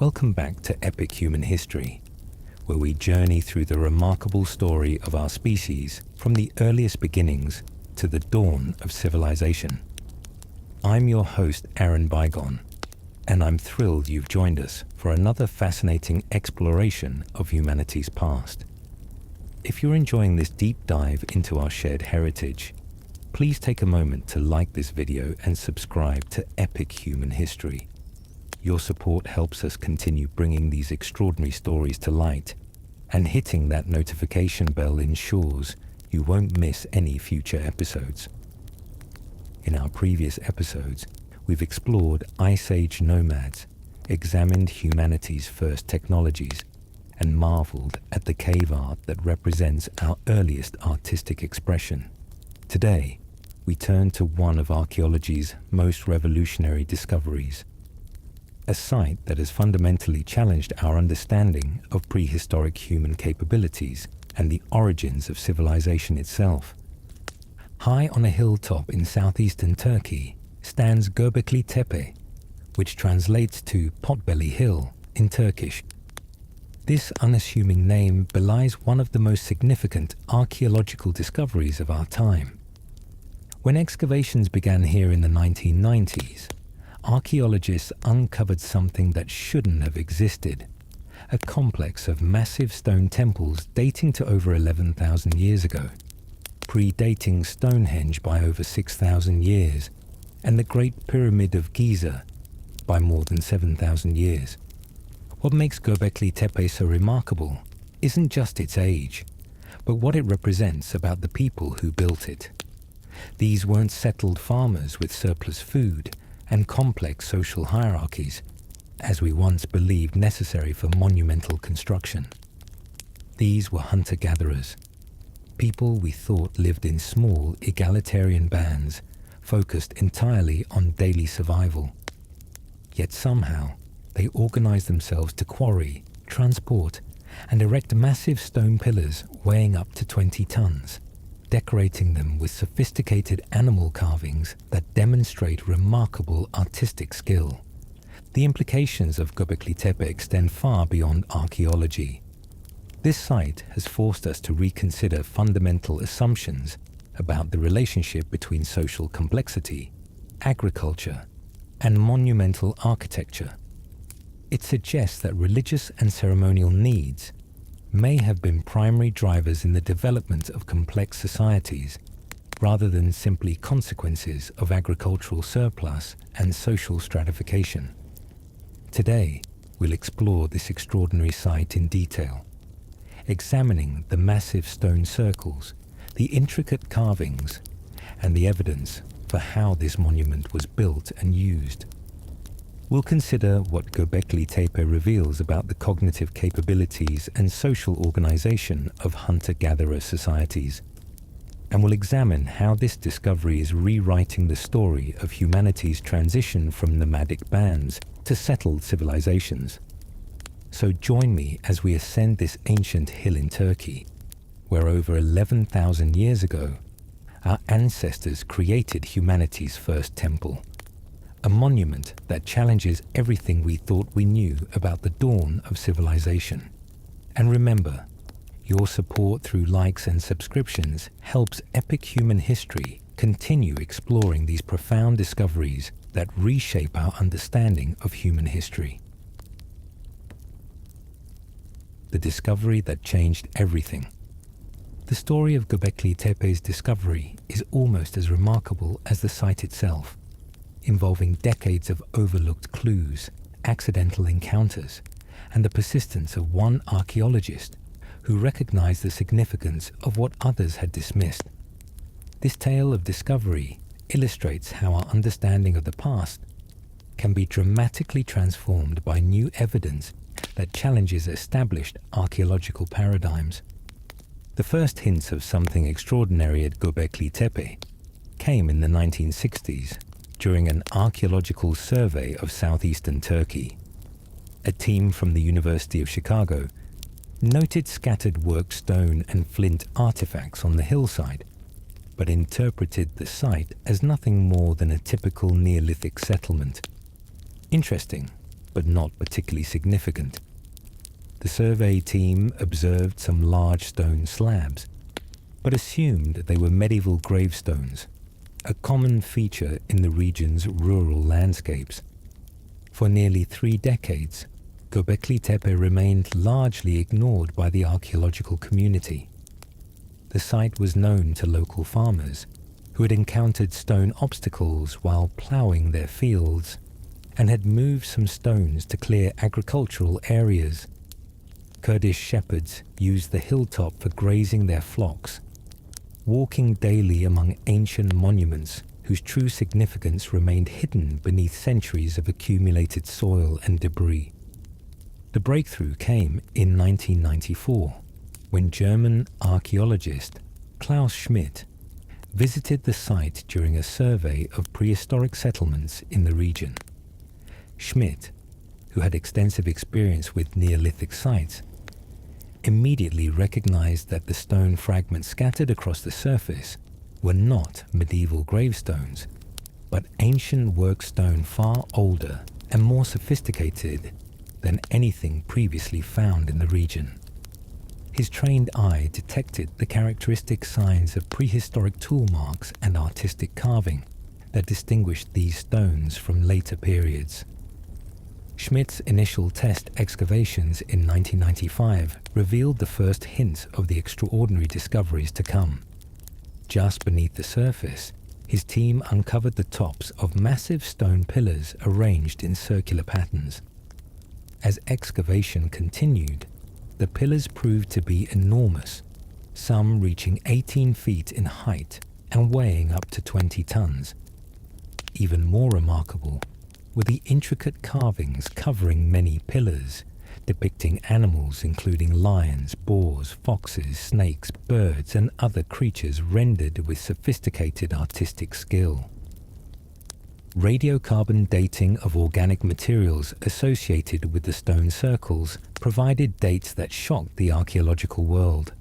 Welcome back to Epic Human History, where we journey through the remarkable story of our species from the earliest beginnings to the dawn of civilization. I'm your host, Aaron Bygone, and I'm thrilled you've joined us for another fascinating exploration of humanity's past. If you're enjoying this deep dive into our shared heritage, please take a moment to like this video and subscribe to Epic Human History. Your support helps us continue bringing these extraordinary stories to light, and hitting that notification bell ensures you won't miss any future episodes. In our previous episodes, we've explored Ice Age nomads, examined humanity's first technologies, and marveled at the cave art that represents our earliest artistic expression. Today, we turn to one of archaeology's most revolutionary discoveries, a site that has fundamentally challenged our understanding of prehistoric human capabilities and the origins of civilization itself. High on a hilltop in southeastern Turkey stands Göbekli Tepe, which translates to Potbelly Hill in Turkish. This unassuming name belies one of the most significant archaeological discoveries of our time. When excavations began here in the 1990s, archaeologists uncovered something that shouldn't have existed, a complex of massive stone temples dating to over 11,000 years ago, predating Stonehenge by over 6,000 years, and the Great Pyramid of Giza by more than 7,000 years. What makes Göbekli Tepe so remarkable isn't just its age, but what it represents about the people who built it. These weren't settled farmers with surplus food and complex social hierarchies, as we once believed necessary for monumental construction. These were hunter-gatherers, people we thought lived in small, egalitarian bands, focused entirely on daily survival. Yet somehow, they organized themselves to quarry, transport, and erect massive stone pillars weighing up to 20 tons, decorating them with sophisticated animal carvings that demonstrate remarkable artistic skill. The implications of Göbekli Tepe extend far beyond archaeology. This site has forced us to reconsider fundamental assumptions about the relationship between social complexity, agriculture, and monumental architecture. It suggests that religious and ceremonial needs may have been primary drivers in the development of complex societies, rather than simply consequences of agricultural surplus and social stratification. Today, we'll explore this extraordinary site in detail, examining the massive stone circles, the intricate carvings, and the evidence for how this monument was built and used. We'll consider what Göbekli Tepe reveals about the cognitive capabilities and social organization of hunter-gatherer societies, and we'll examine how this discovery is rewriting the story of humanity's transition from nomadic bands to settled civilizations. So join me as we ascend this ancient hill in Turkey, where over 11,000 years ago, our ancestors created humanity's first temple. A monument that challenges everything we thought we knew about the dawn of civilization. And remember, your support through likes and subscriptions helps Epic Human History continue exploring these profound discoveries that reshape our understanding of human history. The discovery that changed everything. The story of Göbekli Tepe's discovery is almost as remarkable as the site itself, involving decades of overlooked clues, accidental encounters, and the persistence of one archaeologist who recognized the significance of what others had dismissed. This tale of discovery illustrates how our understanding of the past can be dramatically transformed by new evidence that challenges established archaeological paradigms. The first hints of something extraordinary at Göbekli Tepe came in the 1960s, during an archaeological survey of southeastern Turkey. A team from the University of Chicago noted scattered worked stone and flint artifacts on the hillside, but interpreted the site as nothing more than a typical Neolithic settlement. Interesting, but not particularly significant. The survey team observed some large stone slabs, but assumed they were medieval gravestones, a common feature in the region's rural landscapes. For nearly 3 decades, Göbekli Tepe remained largely ignored by the archaeological community. The site was known to local farmers, who had encountered stone obstacles while ploughing their fields, and had moved some stones to clear agricultural areas. Kurdish shepherds used the hilltop for grazing their flocks, walking daily among ancient monuments whose true significance remained hidden beneath centuries of accumulated soil and debris. The breakthrough came in 1994, when German archaeologist Klaus Schmidt visited the site during a survey of prehistoric settlements in the region. Schmidt, who had extensive experience with Neolithic sites, immediately recognized that the stone fragments scattered across the surface were not medieval gravestones, but ancient work stone far older and more sophisticated than anything previously found in the region. His trained eye detected the characteristic signs of prehistoric tool marks and artistic carving that distinguished these stones from later periods. Schmidt's initial test excavations in 1995 revealed the first hints of the extraordinary discoveries to come. Just beneath the surface, his team uncovered the tops of massive stone pillars arranged in circular patterns. As excavation continued, the pillars proved to be enormous, some reaching 18 feet in height and weighing up to 20 tons. Even more remarkable were the intricate carvings covering many pillars, depicting animals including lions, boars, foxes, snakes, birds, and other creatures rendered with sophisticated artistic skill. Radiocarbon dating of organic materials associated with the stone circles provided dates that shocked the archaeological world.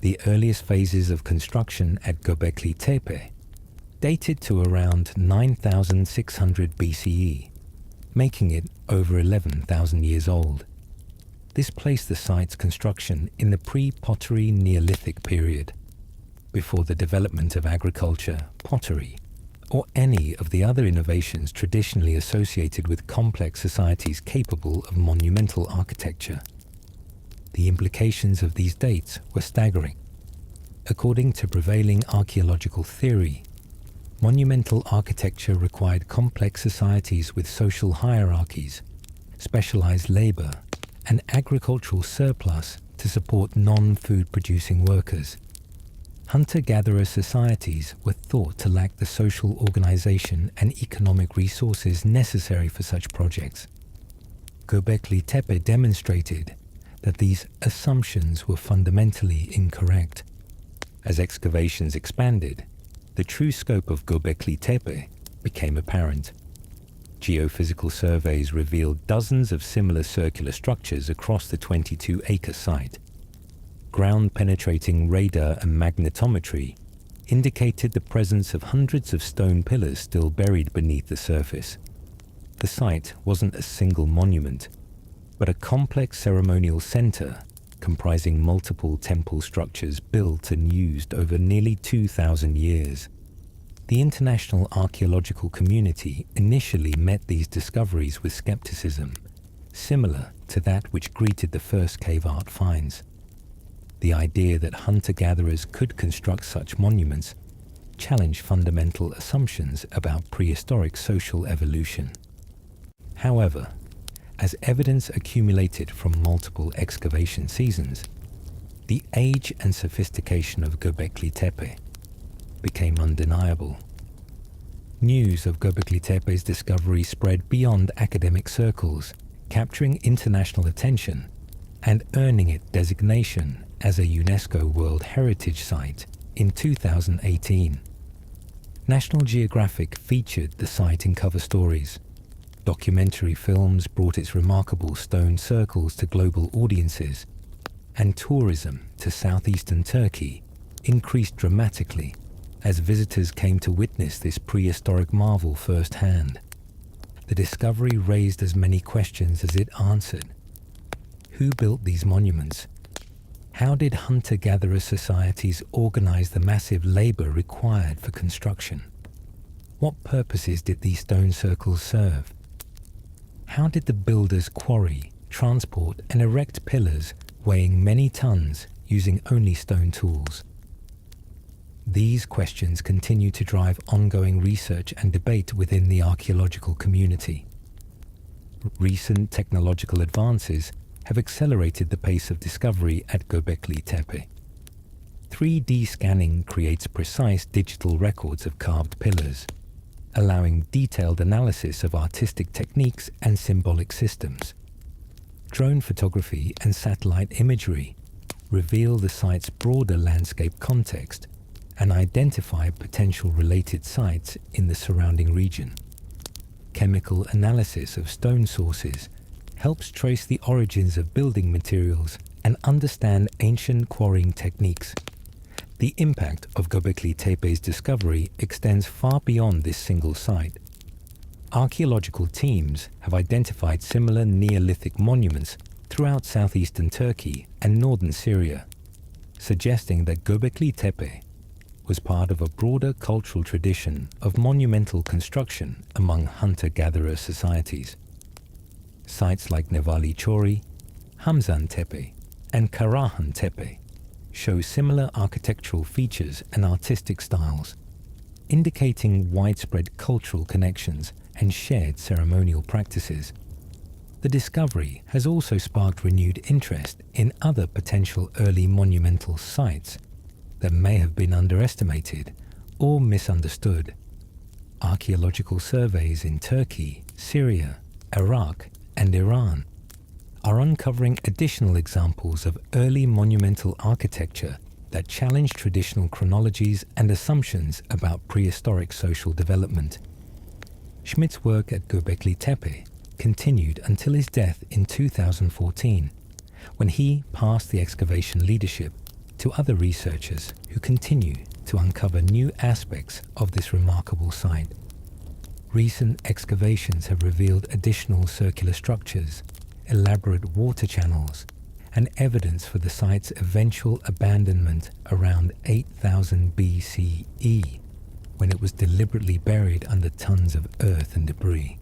The earliest phases of construction at Göbekli Tepe dated to around 9,600 BCE, making it over 11,000 years old. This placed the site's construction in the pre-pottery Neolithic period, before the development of agriculture, pottery, or any of the other innovations traditionally associated with complex societies capable of monumental architecture. The implications of these dates were staggering. According to prevailing archaeological theory, monumental architecture required complex societies with social hierarchies, specialized labor, and agricultural surplus to support non-food producing workers. Hunter-gatherer societies were thought to lack the social organization and economic resources necessary for such projects. Göbekli Tepe demonstrated that these assumptions were fundamentally incorrect. As excavations expanded, the true scope of Göbekli Tepe became apparent. Geophysical surveys revealed dozens of similar circular structures across the 22-acre site. Ground-penetrating radar and magnetometry indicated the presence of hundreds of stone pillars still buried beneath the surface. The site wasn't a single monument, but a complex ceremonial center comprising multiple temple structures built and used over nearly 2,000 years. The international archaeological community initially met these discoveries with skepticism, similar to that which greeted the first cave art finds. The idea that hunter-gatherers could construct such monuments challenged fundamental assumptions about prehistoric social evolution. However, as evidence accumulated from multiple excavation seasons, the age and sophistication of Göbekli Tepe became undeniable. News of Göbekli Tepe's discovery spread beyond academic circles, capturing international attention and earning it designation as a UNESCO World Heritage Site in 2018. National Geographic featured the site in cover stories. Documentary films brought its remarkable stone circles to global audiences, and tourism to southeastern Turkey increased dramatically as visitors came to witness this prehistoric marvel firsthand. the discovery raised as many questions as it answered. Who built these monuments? How did hunter-gatherer societies organize the massive labor required for construction? What purposes did these stone circles serve? How did the builders quarry, transport, and erect pillars weighing many tons using only stone tools? These questions continue to drive ongoing research and debate within the archaeological community. Recent technological advances have accelerated the pace of discovery at Göbekli Tepe. 3D scanning creates precise digital records of carved pillars, allowing detailed analysis of artistic techniques and symbolic systems. Drone photography and satellite imagery reveal the site's broader landscape context and identify potential related sites in the surrounding region. Chemical analysis of stone sources helps trace the origins of building materials and understand ancient quarrying techniques. The impact of Göbekli Tepe's discovery extends far beyond this single site. Archaeological teams have identified similar Neolithic monuments throughout southeastern Turkey and northern Syria, suggesting that Göbekli Tepe was part of a broader cultural tradition of monumental construction among hunter-gatherer societies. Sites like Nevali Chori, Hamzan Tepe, and Karahan Tepe show similar architectural features and artistic styles, indicating widespread cultural connections and shared ceremonial practices. The discovery has also sparked renewed interest in other potential early monumental sites that may have been underestimated or misunderstood. Archaeological surveys in Turkey, Syria, Iraq, and Iran are uncovering additional examples of early monumental architecture that challenge traditional chronologies and assumptions about prehistoric social development. Schmidt's work at Göbekli Tepe continued until his death in 2014, when he passed the excavation leadership to other researchers who continue to uncover new aspects of this remarkable site. Recent excavations have revealed additional circular structures, elaborate water channels, and evidence for the site's eventual abandonment around 8000 BCE, when it was deliberately buried under tons of earth and debris.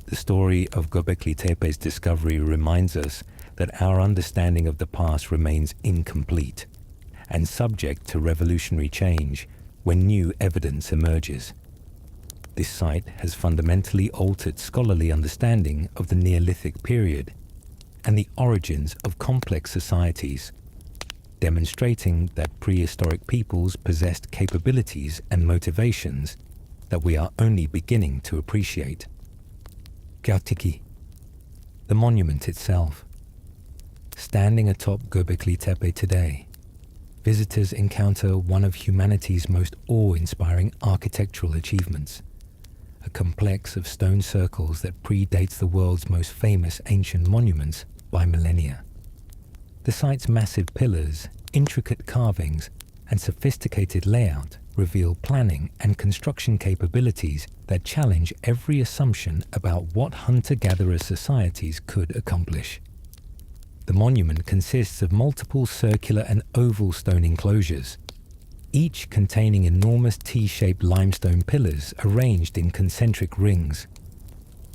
The story of Göbekli Tepe's discovery reminds us that our understanding of the past remains incomplete and subject to revolutionary change when new evidence emerges. This site has fundamentally altered scholarly understanding of the Neolithic period and the origins of complex societies, demonstrating that prehistoric peoples possessed capabilities and motivations that we are only beginning to appreciate. Kyautiki, the monument itself. Standing atop Göbekli Tepe today, visitors encounter one of humanity's most awe-inspiring architectural achievements, a complex of stone circles that predates the world's most famous ancient monuments by millennia. The site's massive pillars, intricate carvings, and sophisticated layout reveal planning and construction capabilities that challenge every assumption about what hunter-gatherer societies could accomplish. The monument consists of multiple circular and oval stone enclosures, each containing enormous T-shaped limestone pillars arranged in concentric rings.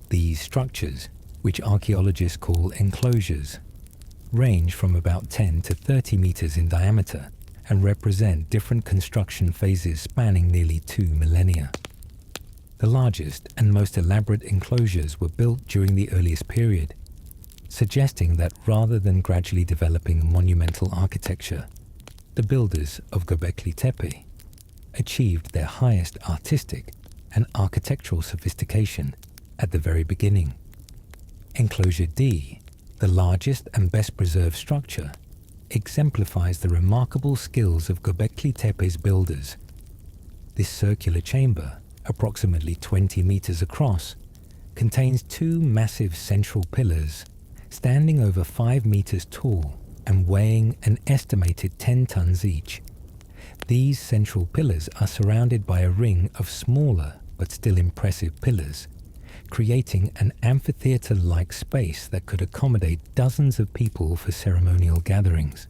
These structures, which archaeologists call enclosures, range from about 10 to 30 meters in diameter and represent different construction phases spanning nearly 2 millennia. The largest and most elaborate enclosures were built during the earliest period, suggesting that rather than gradually developing monumental architecture, the builders of Göbekli Tepe achieved their highest artistic and architectural sophistication at the very beginning. Enclosure D, the largest and best preserved structure, exemplifies the remarkable skills of Göbekli Tepe's builders. This circular chamber, approximately 20 meters across, contains two massive central pillars standing over 5 meters tall and weighing an estimated 10 tons each. These central pillars are surrounded by a ring of smaller but still impressive pillars, creating an amphitheater-like space that could accommodate dozens of people for ceremonial gatherings.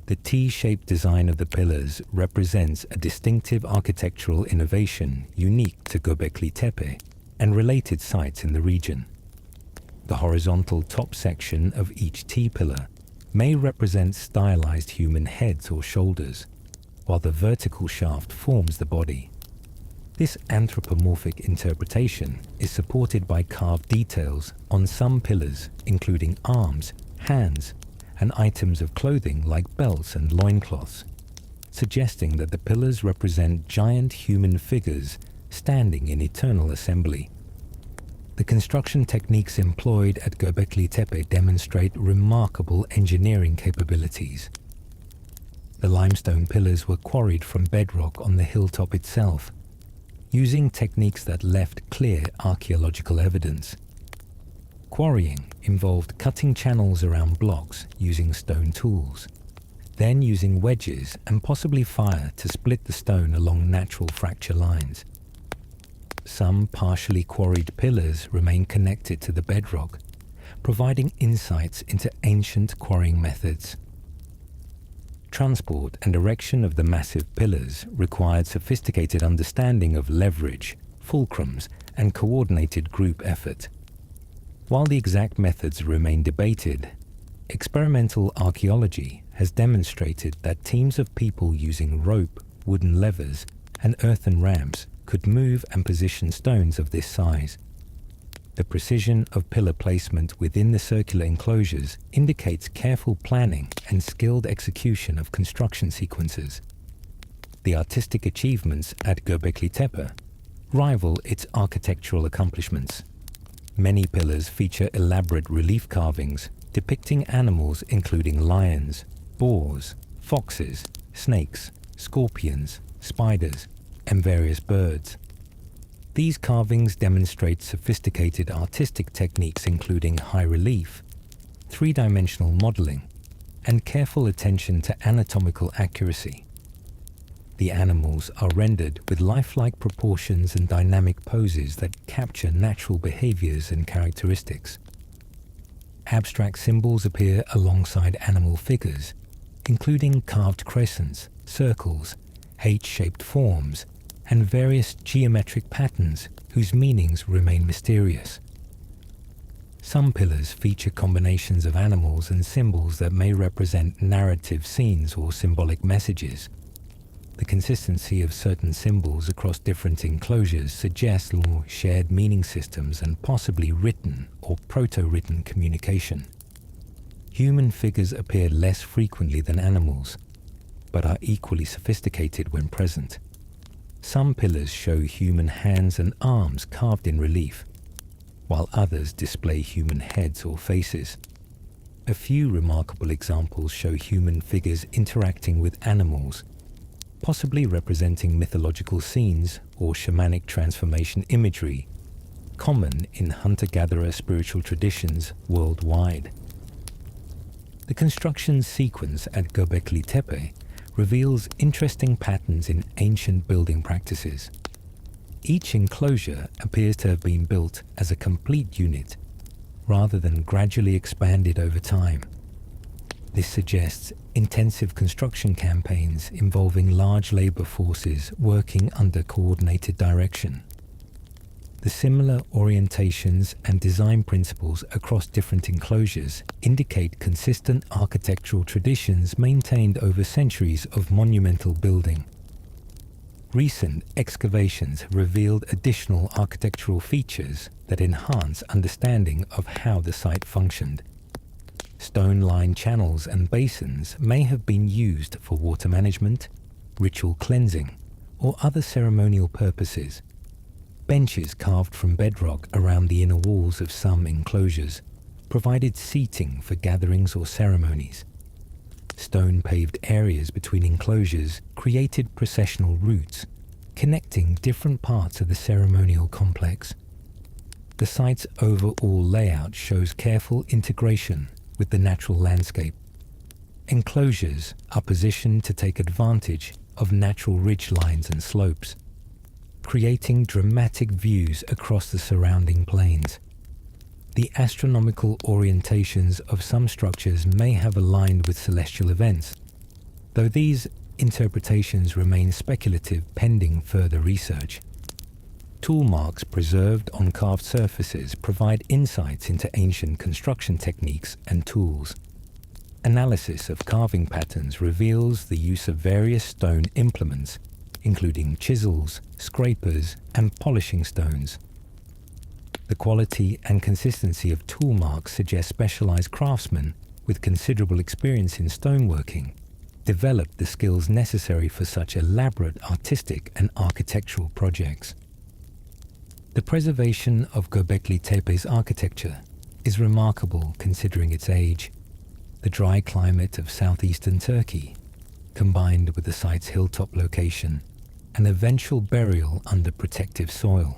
The T-shaped design of the pillars represents a distinctive architectural innovation unique to Göbekli Tepe and related sites in the region. The horizontal top section of each T-pillar may represent stylized human heads or shoulders, while the vertical shaft forms the body. This anthropomorphic interpretation is supported by carved details on some pillars, including arms, hands, and items of clothing like belts and loincloths, suggesting that the pillars represent giant human figures standing in eternal assembly. The construction techniques employed at Göbekli Tepe demonstrate remarkable engineering capabilities. The limestone pillars were quarried from bedrock on the hilltop itself, using techniques that left clear archaeological evidence. Quarrying involved cutting channels around blocks using stone tools, then using wedges and possibly fire to split the stone along natural fracture lines. Some partially quarried pillars remain connected to the bedrock, providing insights into ancient quarrying methods. Transport and erection of the massive pillars required sophisticated understanding of leverage, fulcrums, and coordinated group effort. While the exact methods remain debated, experimental archaeology has demonstrated that teams of people using rope, wooden levers, and earthen ramps could move and position stones of this size. The precision of pillar placement within the circular enclosures indicates careful planning and skilled execution of construction sequences. The artistic achievements at Göbekli Tepe rival its architectural accomplishments. Many pillars feature elaborate relief carvings depicting animals including lions, boars, foxes, snakes, scorpions, spiders, and various birds. These carvings demonstrate sophisticated artistic techniques including high relief, three-dimensional modeling, and careful attention to anatomical accuracy. The animals are rendered with lifelike proportions and dynamic poses that capture natural behaviors and characteristics. Abstract symbols appear alongside animal figures, including carved crescents, circles, H-shaped forms, and various geometric patterns whose meanings remain mysterious. Some pillars feature combinations of animals and symbols that may represent narrative scenes or symbolic messages. The consistency of certain symbols across different enclosures suggests shared meaning systems and possibly written or proto-written communication. Human figures appear less frequently than animals, but are equally sophisticated when present. Some pillars show human hands and arms carved in relief, while others display human heads or faces. A few remarkable examples show human figures interacting with animals, possibly representing mythological scenes or shamanic transformation imagery, common in hunter-gatherer spiritual traditions worldwide. The construction sequence at Göbekli Tepe reveals interesting patterns in ancient building practices. Each enclosure appears to have been built as a complete unit, rather than gradually expanded over time. This suggests intensive construction campaigns involving large labor forces working under coordinated direction. The similar orientations and design principles across different enclosures indicate consistent architectural traditions maintained over centuries of monumental building. Recent excavations have revealed additional architectural features that enhance understanding of how the site functioned. Stone-lined channels and basins may have been used for water management, ritual cleansing, or other ceremonial purposes. Benches carved from bedrock around the inner walls of some enclosures provided seating for gatherings or ceremonies. Stone-paved areas between enclosures created processional routes, connecting different parts of the ceremonial complex. The site's overall layout shows careful integration with the natural landscape. Enclosures are positioned to take advantage of natural ridge lines and slopes. creating dramatic views across the surrounding plains. The astronomical orientations of some structures may have aligned with celestial events, though these interpretations remain speculative pending further research. Tool marks preserved on carved surfaces provide insights into ancient construction techniques and tools. Analysis of carving patterns reveals the use of various stone implements, including chisels, scrapers, and polishing stones. The quality and consistency of tool marks suggest specialized craftsmen with considerable experience in stoneworking developed the skills necessary for such elaborate artistic and architectural projects. The preservation of Göbekli Tepe's architecture is remarkable considering its age. The dry climate of southeastern Turkey, combined with the site's hilltop location and eventual burial under protective soil,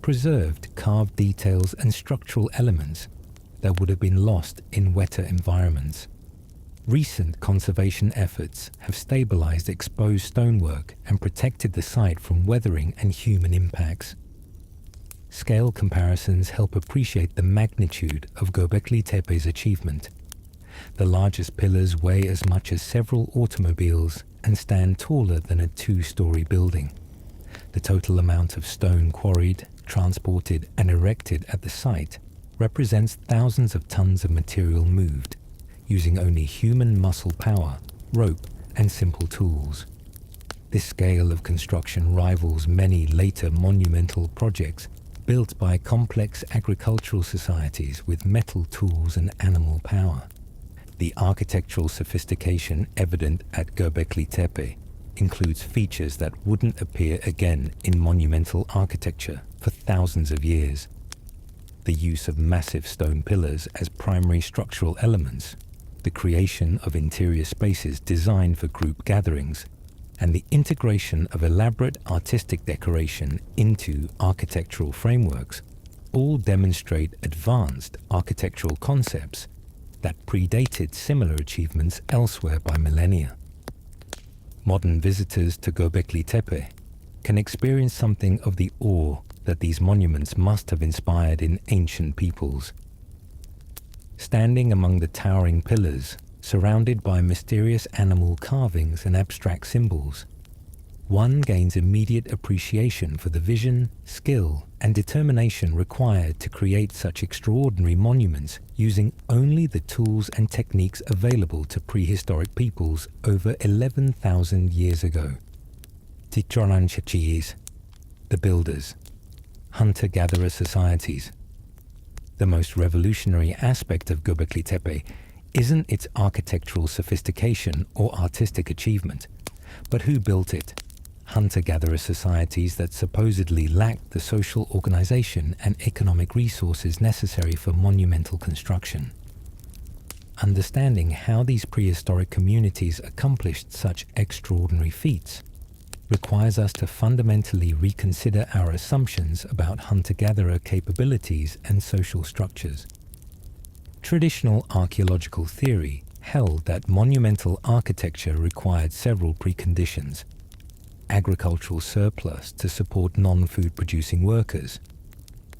preserved carved details and structural elements that would have been lost in wetter environments. Recent conservation efforts have stabilized exposed stonework and protected the site from weathering and human impacts. Scale comparisons help appreciate the magnitude of Göbekli Tepe's achievement. The largest pillars weigh as much as several automobiles and stand taller than a two-story building. The total amount of stone quarried, transported, and erected at the site represents thousands of tons of material moved, using only human muscle power, rope, and simple tools. This scale of construction rivals many later monumental projects built by complex agricultural societies with metal tools and animal power. The architectural sophistication evident at Göbekli Tepe includes features that wouldn't appear again in monumental architecture for thousands of years. The use of massive stone pillars as primary structural elements, the creation of interior spaces designed for group gatherings, and the integration of elaborate artistic decoration into architectural frameworks all demonstrate advanced architectural concepts that predated similar achievements elsewhere by millennia. Modern visitors to Göbekli Tepe can experience something of the awe that these monuments must have inspired in ancient peoples. Standing among the towering pillars, surrounded by mysterious animal carvings and abstract symbols, one gains immediate appreciation for the vision, skill, and determination required to create such extraordinary monuments using only the tools and techniques available to prehistoric peoples over 11,000 years ago. Tichoranchachis, the builders, hunter-gatherer societies. The most revolutionary aspect of Göbekli Tepe isn't its architectural sophistication or artistic achievement, but who built it. Hunter-gatherer societies that supposedly lacked the social organization and economic resources necessary for monumental construction. Understanding how these prehistoric communities accomplished such extraordinary feats requires us to fundamentally reconsider our assumptions about hunter-gatherer capabilities and social structures. Traditional archaeological theory held that monumental architecture required several preconditions: agricultural surplus to support non-food producing workers,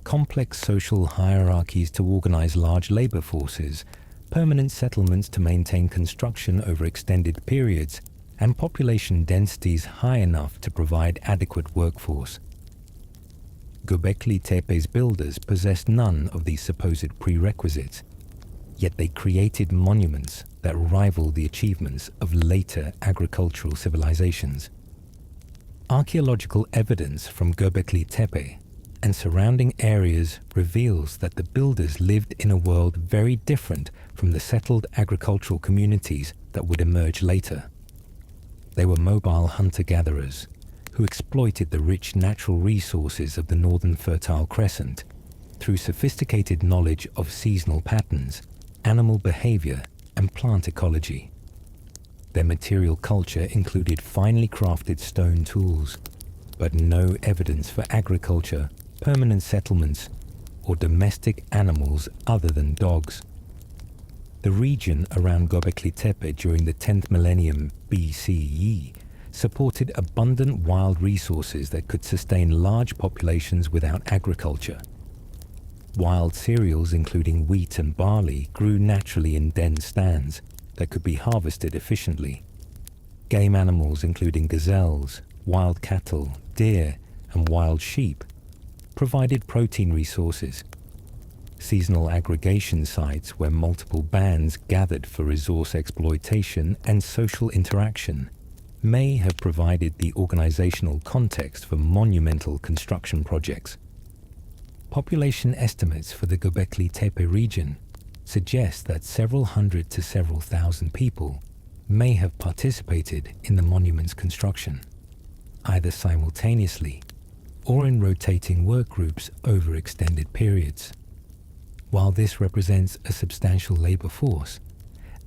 complex social hierarchies to organize large labor forces, permanent settlements to maintain construction over extended periods, and population densities high enough to provide adequate workforce. Göbekli Tepe's builders possessed none of these supposed prerequisites, yet they created monuments that rival the achievements of later agricultural civilizations. Archaeological evidence from Göbekli Tepe and surrounding areas reveals that the builders lived in a world very different from the settled agricultural communities that would emerge later. They were mobile hunter-gatherers who exploited the rich natural resources of the northern Fertile Crescent through sophisticated knowledge of seasonal patterns, animal behavior, and plant ecology. Their material culture included finely crafted stone tools, but no evidence for agriculture, permanent settlements, or domestic animals other than dogs. The region around Göbekli Tepe during the 10th millennium BCE supported abundant wild resources that could sustain large populations without agriculture. Wild cereals, including wheat and barley, grew naturally in dense stands that could be harvested efficiently. Game animals, including gazelles, wild cattle, deer, and wild sheep, provided protein resources. Seasonal aggregation sites where multiple bands gathered for resource exploitation and social interaction may have provided the organizational context for monumental construction projects. Population estimates for the Göbekli Tepe region suggest that several hundred to several thousand people may have participated in the monument's construction, either simultaneously or in rotating work groups over extended periods. While this represents a substantial labor force,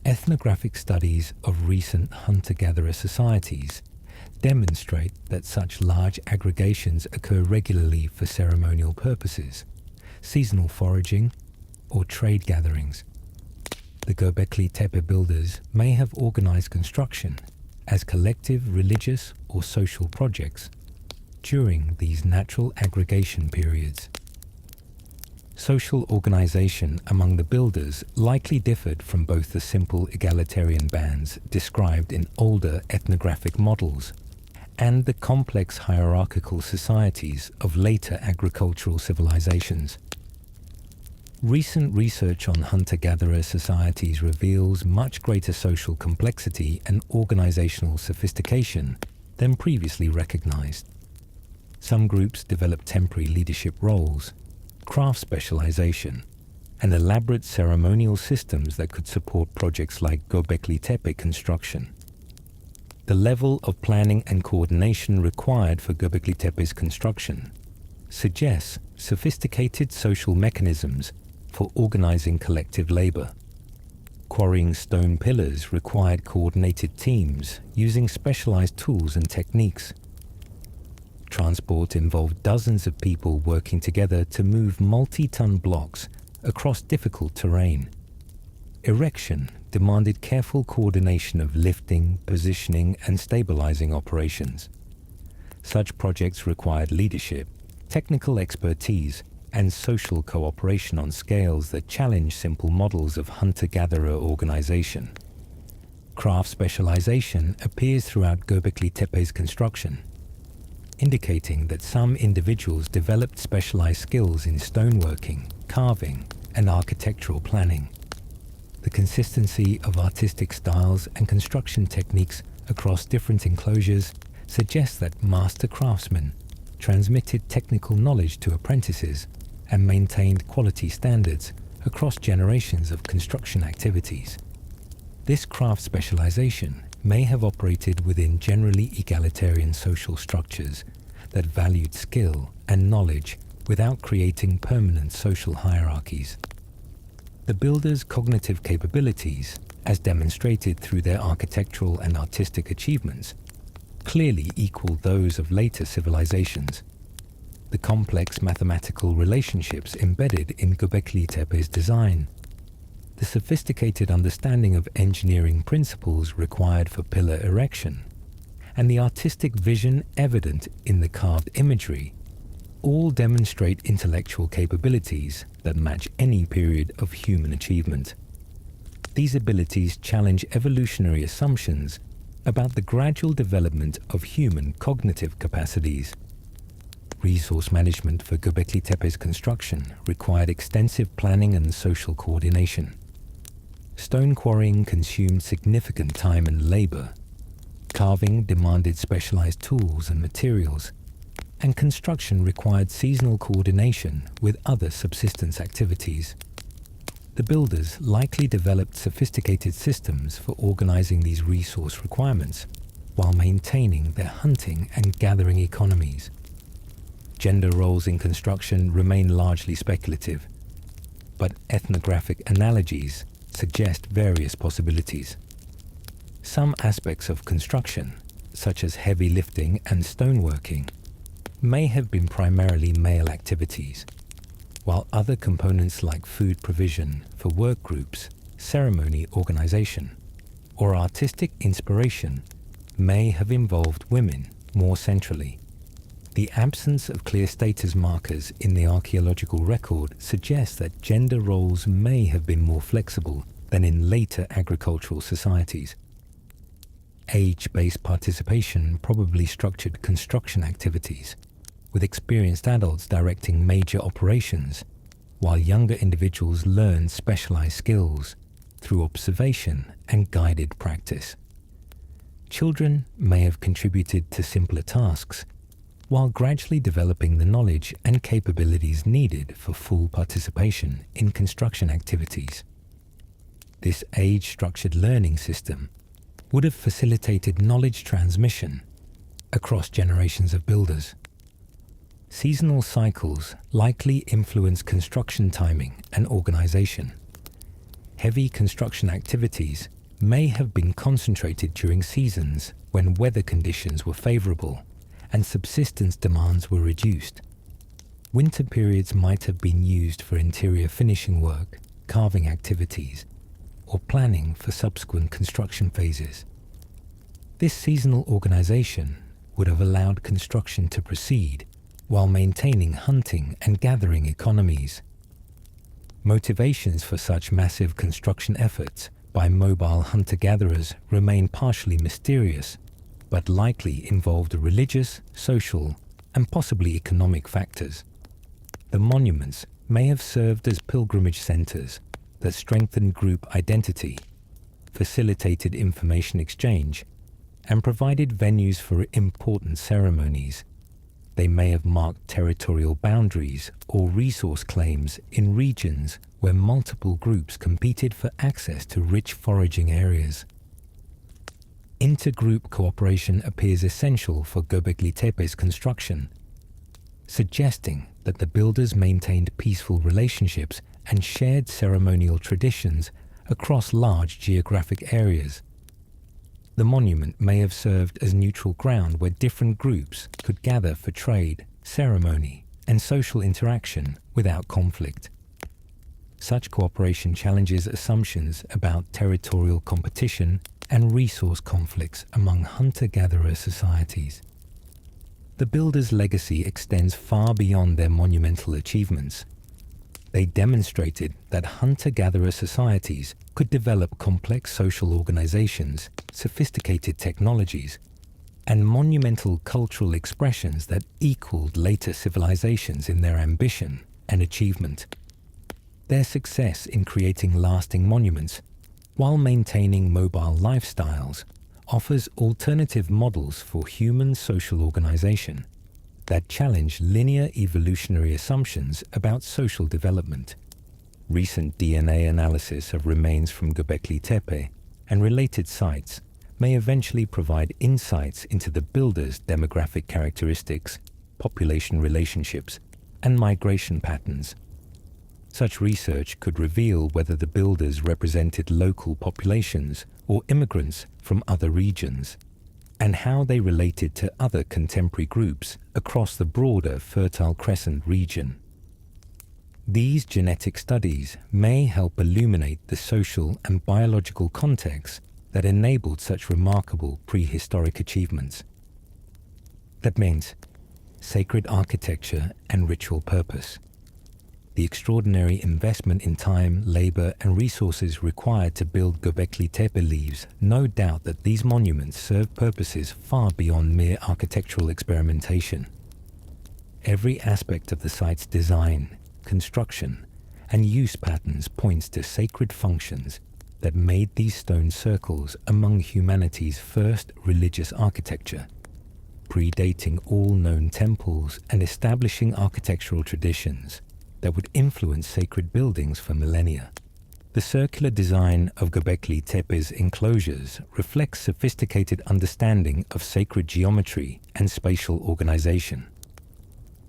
ethnographic studies of recent hunter-gatherer societies demonstrate that such large aggregations occur regularly for ceremonial purposes, seasonal foraging, or trade gatherings. The Göbekli Tepe builders may have organized construction as collective religious or social projects during these natural aggregation periods. Social organization among the builders likely differed from both the simple egalitarian bands described in older ethnographic models and the complex hierarchical societies of later agricultural civilizations. Recent research on hunter-gatherer societies reveals much greater social complexity and organizational sophistication than previously recognized. Some groups developed temporary leadership roles, craft specialization, and elaborate ceremonial systems that could support projects like Göbekli Tepe construction. The level of planning and coordination required for Göbekli Tepe's construction suggests sophisticated social mechanisms for organizing collective labor. Quarrying stone pillars required coordinated teams using specialized tools and techniques. Transport involved dozens of people working together to move multi-ton blocks across difficult terrain. Erection demanded careful coordination of lifting, positioning, and stabilizing operations. Such projects required leadership, technical expertise, and social cooperation on scales that challenge simple models of hunter-gatherer organization. Craft specialization appears throughout Göbekli Tepe's construction, indicating that some individuals developed specialized skills in stoneworking, carving, and architectural planning. The consistency of artistic styles and construction techniques across different enclosures suggests that master craftsmen transmitted technical knowledge to apprentices and maintained quality standards across generations of construction activities. This craft specialization may have operated within generally egalitarian social structures that valued skill and knowledge without creating permanent social hierarchies. The builders' cognitive capabilities, as demonstrated through their architectural and artistic achievements, clearly equal those of later civilizations. The complex mathematical relationships embedded in Göbekli Tepe's design, the sophisticated understanding of engineering principles required for pillar erection, and the artistic vision evident in the carved imagery all demonstrate intellectual capabilities that match any period of human achievement. These abilities challenge evolutionary assumptions about the gradual development of human cognitive capacities. Resource management for Göbekli Tepe's construction required extensive planning and social coordination. Stone quarrying consumed significant time and labor. Carving demanded specialized tools and materials, and construction required seasonal coordination with other subsistence activities. The builders likely developed sophisticated systems for organizing these resource requirements while maintaining their hunting and gathering economies. Gender roles in construction remain largely speculative, but ethnographic analogies suggest various possibilities. Some aspects of construction, such as heavy lifting and stoneworking, may have been primarily male activities, while other components like food provision for work groups, ceremony organization, or artistic inspiration may have involved women more centrally. The absence of clear status markers in the archaeological record suggests that gender roles may have been more flexible than in later agricultural societies. Age-based participation probably structured construction activities, with experienced adults directing major operations, while younger individuals learned specialized skills through observation and guided practice. Children may have contributed to simpler tasks, while gradually developing the knowledge and capabilities needed for full participation in construction activities. This age-structured learning system would have facilitated knowledge transmission across generations of builders. Seasonal cycles likely influence construction timing and organization. Heavy construction activities may have been concentrated during seasons when weather conditions were favorable and subsistence demands were reduced. Winter periods might have been used for interior finishing work, carving activities, or planning for subsequent construction phases. This seasonal organization would have allowed construction to proceed while maintaining hunting and gathering economies. Motivations for such massive construction efforts by mobile hunter-gatherers remain partially mysterious, but likely involved religious, social, and possibly economic factors. The monuments may have served as pilgrimage centers that strengthened group identity, facilitated information exchange, and provided venues for important ceremonies. They may have marked territorial boundaries or resource claims in regions where multiple groups competed for access to rich foraging areas. Intergroup cooperation appears essential for Göbekli Tepe's construction, suggesting that the builders maintained peaceful relationships and shared ceremonial traditions across large geographic areas. The monument may have served as neutral ground where different groups could gather for trade, ceremony, and social interaction without conflict. Such cooperation challenges assumptions about territorial competition and resource conflicts among hunter-gatherer societies. The builders' legacy extends far beyond their monumental achievements. They demonstrated that hunter-gatherer societies could develop complex social organizations, sophisticated technologies, and monumental cultural expressions that equaled later civilizations in their ambition and achievement. Their success in creating lasting monuments while maintaining mobile lifestyles offers alternative models for human social organization that challenge linear evolutionary assumptions about social development. Recent DNA analysis of remains from Göbekli Tepe and related sites may eventually provide insights into the builders' demographic characteristics, population relationships, and migration patterns. Such research could reveal whether the builders represented local populations or immigrants from other regions, and how they related to other contemporary groups across the broader Fertile Crescent region. These genetic studies may help illuminate the social and biological contexts that enabled such remarkable prehistoric achievements. That means sacred architecture and ritual purpose. The extraordinary investment in time, labor, and resources required to build Göbekli Tepe leaves no doubt that these monuments serve purposes far beyond mere architectural experimentation. Every aspect of the site's design, construction, and use patterns points to sacred functions that made these stone circles among humanity's first religious architecture, predating all known temples and establishing architectural traditions that would influence sacred buildings for millennia. The circular design of Göbekli Tepe's enclosures reflects sophisticated understanding of sacred geometry and spatial organization.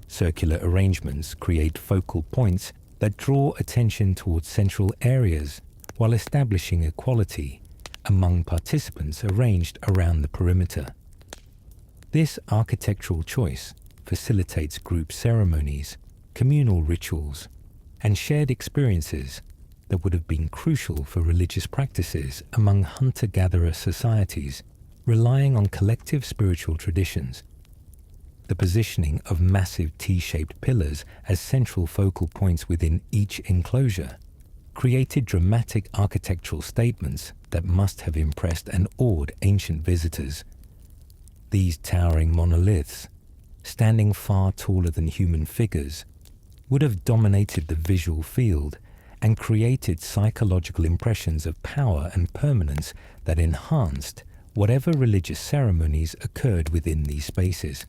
Circular arrangements create focal points that draw attention towards central areas while establishing equality among participants arranged around the perimeter. This architectural choice facilitates group ceremonies, communal rituals, and shared experiences that would have been crucial for religious practices among hunter-gatherer societies relying on collective spiritual traditions. The positioning of massive T-shaped pillars as central focal points within each enclosure created dramatic architectural statements that must have impressed and awed ancient visitors. These towering monoliths, standing far taller than human figures, would have dominated the visual field and created psychological impressions of power and permanence that enhanced whatever religious ceremonies occurred within these spaces.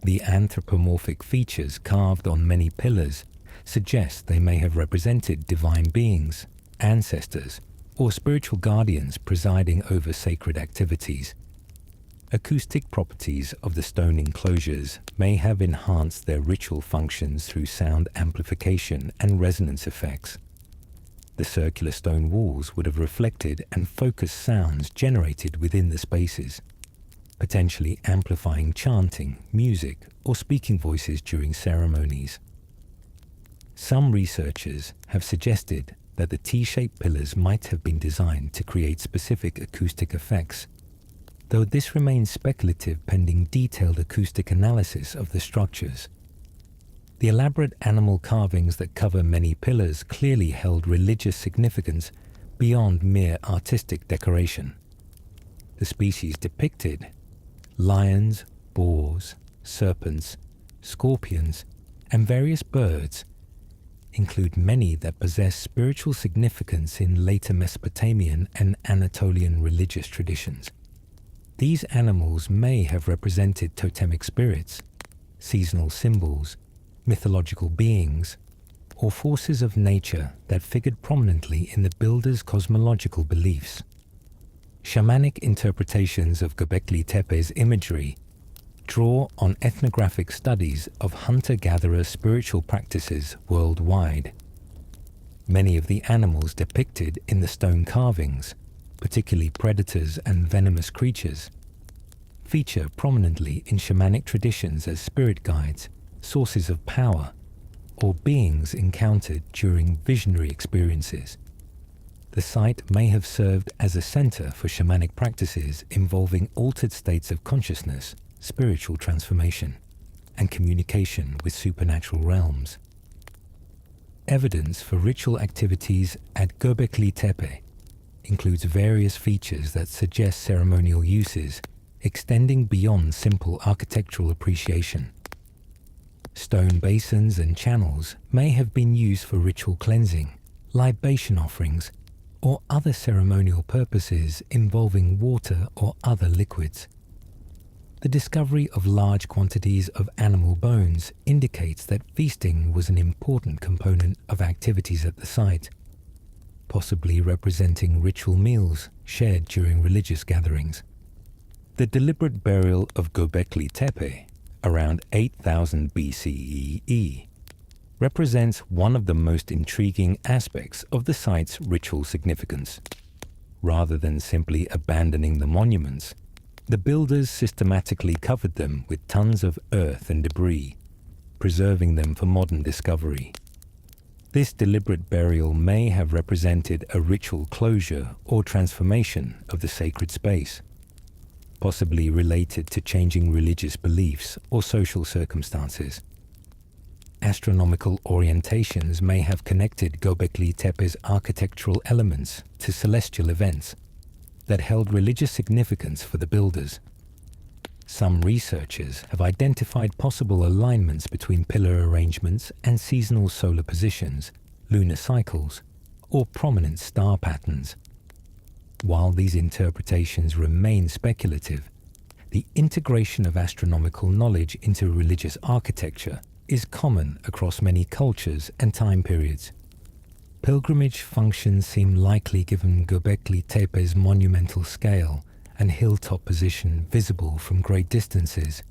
The anthropomorphic features carved on many pillars suggest they may have represented divine beings, ancestors, or spiritual guardians presiding over sacred activities. Acoustic properties of the stone enclosures may have enhanced their ritual functions through sound amplification and resonance effects. The circular stone walls would have reflected and focused sounds generated within the spaces, potentially amplifying chanting, music, or speaking voices during ceremonies. Some researchers have suggested that the T-shaped pillars might have been designed to create specific acoustic effects, though this remains speculative pending detailed acoustic analysis of the structures. The elaborate animal carvings that cover many pillars clearly held religious significance beyond mere artistic decoration. The species depicted, lions, boars, serpents, scorpions, and various birds, include many that possess spiritual significance in later Mesopotamian and Anatolian religious traditions. These animals may have represented totemic spirits, seasonal symbols, mythological beings, or forces of nature that figured prominently in the builders' cosmological beliefs. Shamanic interpretations of Göbekli Tepe's imagery draw on ethnographic studies of hunter-gatherer spiritual practices worldwide. Many of the animals depicted in the stone carvings, particularly predators and venomous creatures, feature prominently in shamanic traditions as spirit guides, sources of power, or beings encountered during visionary experiences. The site may have served as a center for shamanic practices involving altered states of consciousness, spiritual transformation, and communication with supernatural realms. Evidence for ritual activities at Göbekli Tepe includes various features that suggest ceremonial uses extending beyond simple architectural appreciation. Stone basins and channels may have been used for ritual cleansing, libation offerings, or other ceremonial purposes involving water or other liquids. The discovery of large quantities of animal bones indicates that feasting was an important component of activities at the site, possibly representing ritual meals shared during religious gatherings. The deliberate burial of Göbekli Tepe, around 8000 BCE, represents one of the most intriguing aspects of the site's ritual significance. Rather than simply abandoning the monuments, the builders systematically covered them with tons of earth and debris, preserving them for modern discovery. This deliberate burial may have represented a ritual closure or transformation of the sacred space, possibly related to changing religious beliefs or social circumstances. Astronomical orientations may have connected Göbekli Tepe's architectural elements to celestial events that held religious significance for the builders. Some researchers have identified possible alignments between pillar arrangements and seasonal solar positions, lunar cycles, or prominent star patterns. While these interpretations remain speculative, the integration of astronomical knowledge into religious architecture is common across many cultures and time periods. Pilgrimage functions seem likely given Göbekli Tepe's monumental scale and hilltop position visible from great distances.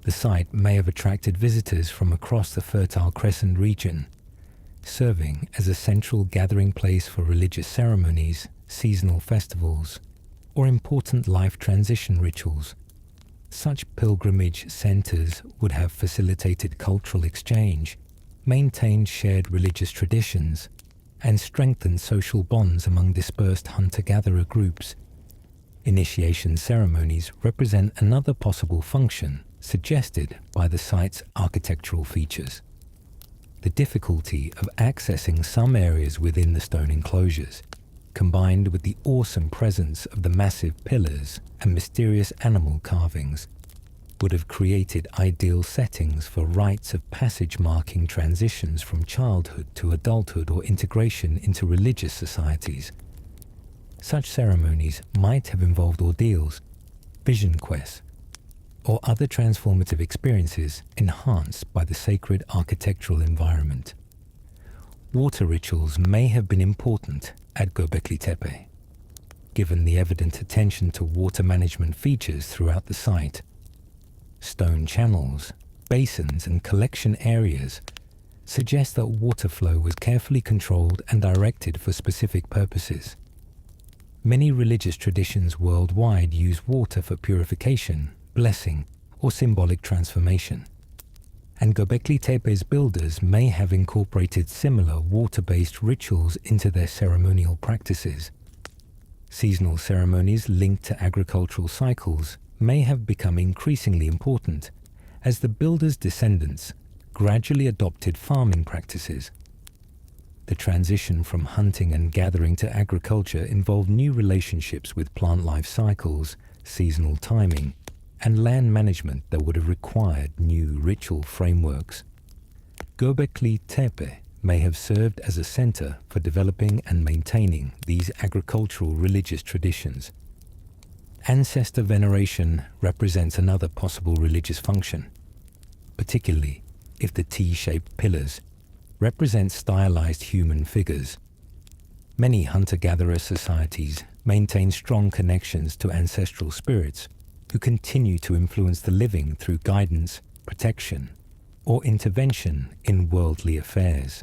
The site may have attracted visitors from across the Fertile Crescent region, serving as a central gathering place for religious ceremonies, seasonal festivals, or important life transition rituals. Such pilgrimage centers would have facilitated cultural exchange, maintained shared religious traditions, and strengthened social bonds among dispersed hunter-gatherer groups. Initiation ceremonies represent another possible function suggested by the site's architectural features. The difficulty of accessing some areas within the stone enclosures, combined with the awesome presence of the massive pillars and mysterious animal carvings, would have created ideal settings for rites of passage marking transitions from childhood to adulthood or integration into religious societies. Such ceremonies might have involved ordeals, vision quests, or other transformative experiences enhanced by the sacred architectural environment. Water rituals may have been important at Göbekli Tepe, given the evident attention to water management features throughout the site. Stone channels, basins, and collection areas suggest that water flow was carefully controlled and directed for specific purposes. Many religious traditions worldwide use water for purification, blessing, or symbolic transformation, and Göbekli Tepe's builders may have incorporated similar water-based rituals into their ceremonial practices. Seasonal ceremonies linked to agricultural cycles may have become increasingly important as the builders' descendants gradually adopted farming practices. The transition from hunting and gathering to agriculture involved new relationships with plant life cycles, seasonal timing, and land management that would have required new ritual frameworks. Göbekli Tepe may have served as a center for developing and maintaining these agricultural religious traditions. Ancestor veneration represents another possible religious function, particularly if the T-shaped pillars represent stylized human figures. Many hunter-gatherer societies maintain strong connections to ancestral spirits who continue to influence the living through guidance, protection, or intervention in worldly affairs.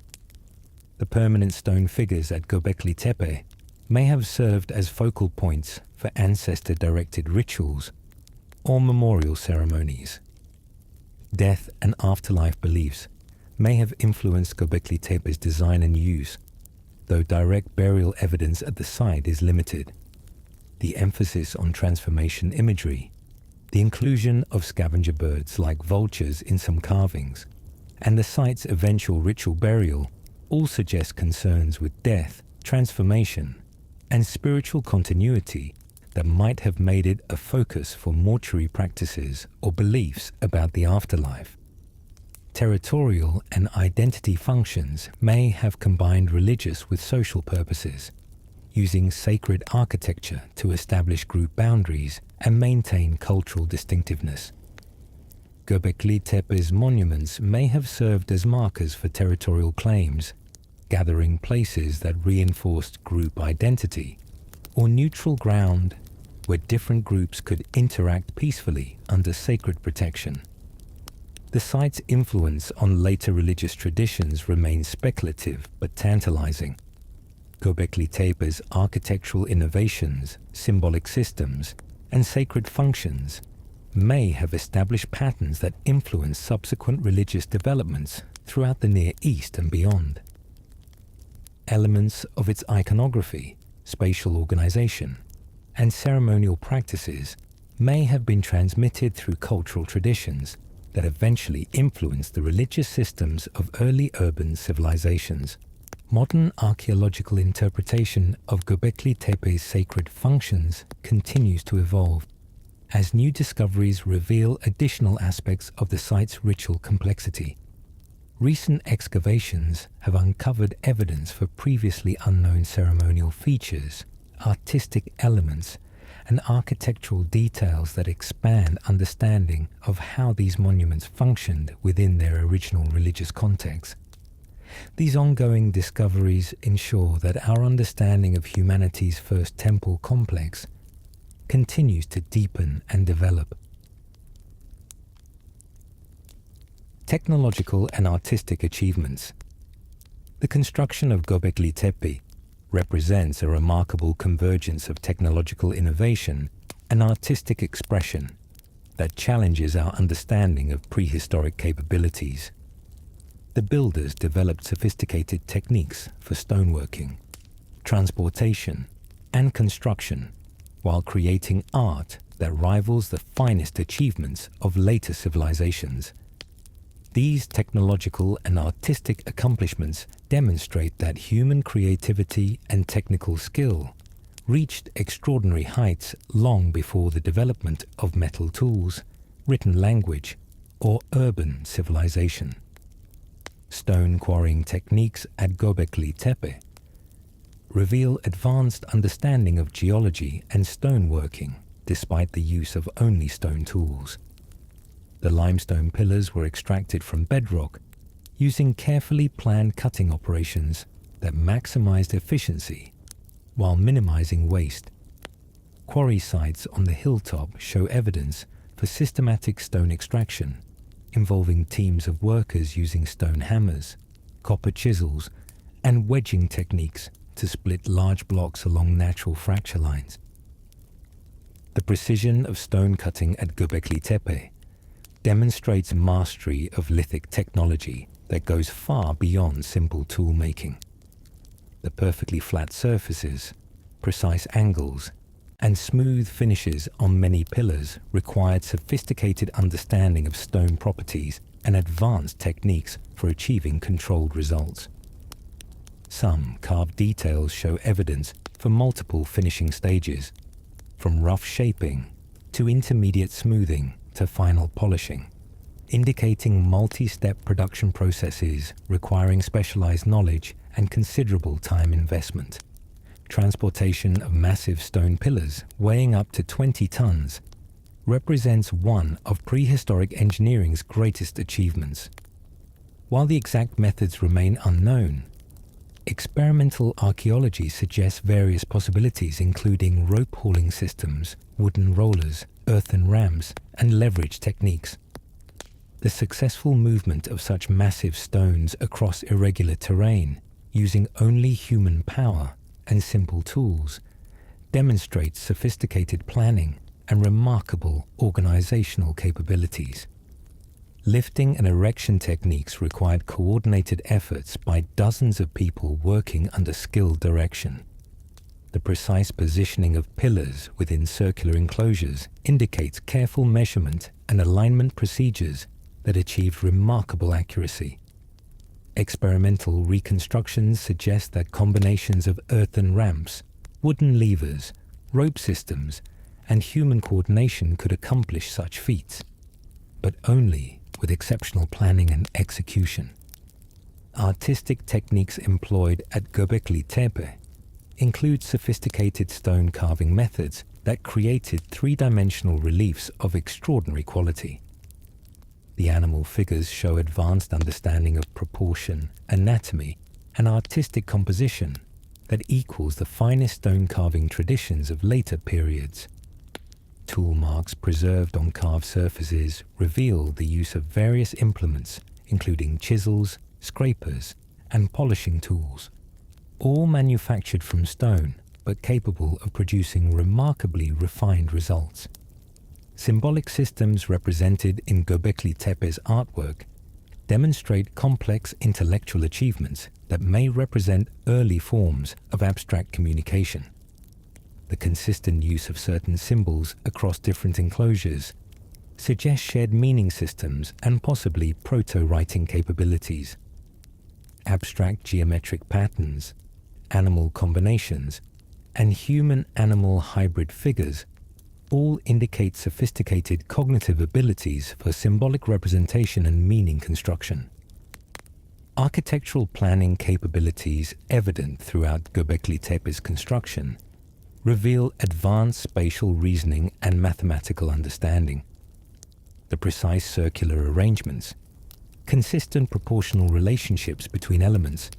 The permanent stone figures at Göbekli Tepe may have served as focal points for ancestor-directed rituals or memorial ceremonies. Death and afterlife beliefs may have influenced Göbekli Tepe's design and use, though direct burial evidence at the site is limited. The emphasis on transformation imagery, the inclusion of scavenger birds like vultures in some carvings, and the site's eventual ritual burial all suggest concerns with death, transformation, and spiritual continuity that might have made it a focus for mortuary practices or beliefs about the afterlife. Territorial and identity functions may have combined religious with social purposes, using sacred architecture to establish group boundaries and maintain cultural distinctiveness. Göbekli Tepe's monuments may have served as markers for territorial claims, gathering places that reinforced group identity, or neutral ground where different groups could interact peacefully under sacred protection. The site's influence on later religious traditions remains speculative but tantalizing. Göbekli Tepe's architectural innovations, symbolic systems, and sacred functions may have established patterns that influence subsequent religious developments throughout the Near East and beyond. Elements of its iconography, spatial organization, and ceremonial practices may have been transmitted through cultural traditions that eventually influenced the religious systems of early urban civilizations. Modern archaeological interpretation of Göbekli Tepe's sacred functions continues to evolve as new discoveries reveal additional aspects of the site's ritual complexity. Recent excavations have uncovered evidence for previously unknown ceremonial features, artistic elements, and architectural details that expand understanding of how these monuments functioned within their original religious context. These ongoing discoveries ensure that our understanding of humanity's first temple complex continues to deepen and develop. Technological and artistic achievements. The construction of Göbekli Tepe represents a remarkable convergence of technological innovation and artistic expression that challenges our understanding of prehistoric capabilities. The builders developed sophisticated techniques for stoneworking, transportation, and construction while creating art that rivals the finest achievements of later civilizations. These technological and artistic accomplishments demonstrate that human creativity and technical skill reached extraordinary heights long before the development of metal tools, written language, or urban civilization. Stone quarrying techniques at Göbekli Tepe reveal advanced understanding of geology and stoneworking despite the use of only stone tools. The limestone pillars were extracted from bedrock using carefully planned cutting operations that maximized efficiency while minimizing waste. Quarry sites on the hilltop show evidence for systematic stone extraction, involving teams of workers using stone hammers, copper chisels, and wedging techniques to split large blocks along natural fracture lines. The precision of stone cutting at Göbekli Tepe demonstrates mastery of lithic technology that goes far beyond simple tool making. The perfectly flat surfaces, precise angles, and smooth finishes on many pillars required sophisticated understanding of stone properties and advanced techniques for achieving controlled results. Some carved details show evidence for multiple finishing stages, from rough shaping to intermediate smoothing to final polishing, indicating multi-step production processes requiring specialized knowledge and considerable time investment. Transportation of massive stone pillars weighing up to 20 tons represents one of prehistoric engineering's greatest achievements. While the exact methods remain unknown, experimental archaeology suggests various possibilities including rope hauling systems, wooden rollers, earthen rams, and leverage techniques. The successful movement of such massive stones across irregular terrain using only human power and simple tools demonstrates sophisticated planning and remarkable organizational capabilities. Lifting and erection techniques required coordinated efforts by dozens of people working under skilled direction. The precise positioning of pillars within circular enclosures indicates careful measurement and alignment procedures that achieved remarkable accuracy. Experimental reconstructions suggest that combinations of earthen ramps, wooden levers, rope systems, and human coordination could accomplish such feats, but only with exceptional planning and execution. Artistic techniques employed at Göbekli Tepe include sophisticated stone carving methods that created three-dimensional reliefs of extraordinary quality. The animal figures show advanced understanding of proportion, anatomy, and artistic composition that equals the finest stone carving traditions of later periods. Tool marks preserved on carved surfaces reveal the use of various implements, including chisels, scrapers, and polishing tools, all manufactured from stone but capable of producing remarkably refined results. Symbolic systems represented in Göbekli Tepe's artwork demonstrate complex intellectual achievements that may represent early forms of abstract communication. The consistent use of certain symbols across different enclosures suggests shared meaning systems and possibly proto-writing capabilities. Abstract geometric patterns, animal combinations, and human-animal hybrid figures all indicate sophisticated cognitive abilities for symbolic representation and meaning construction. Architectural planning capabilities evident throughout Göbekli Tepe's construction reveal advanced spatial reasoning and mathematical understanding. The precise circular arrangements, consistent proportional relationships between elements,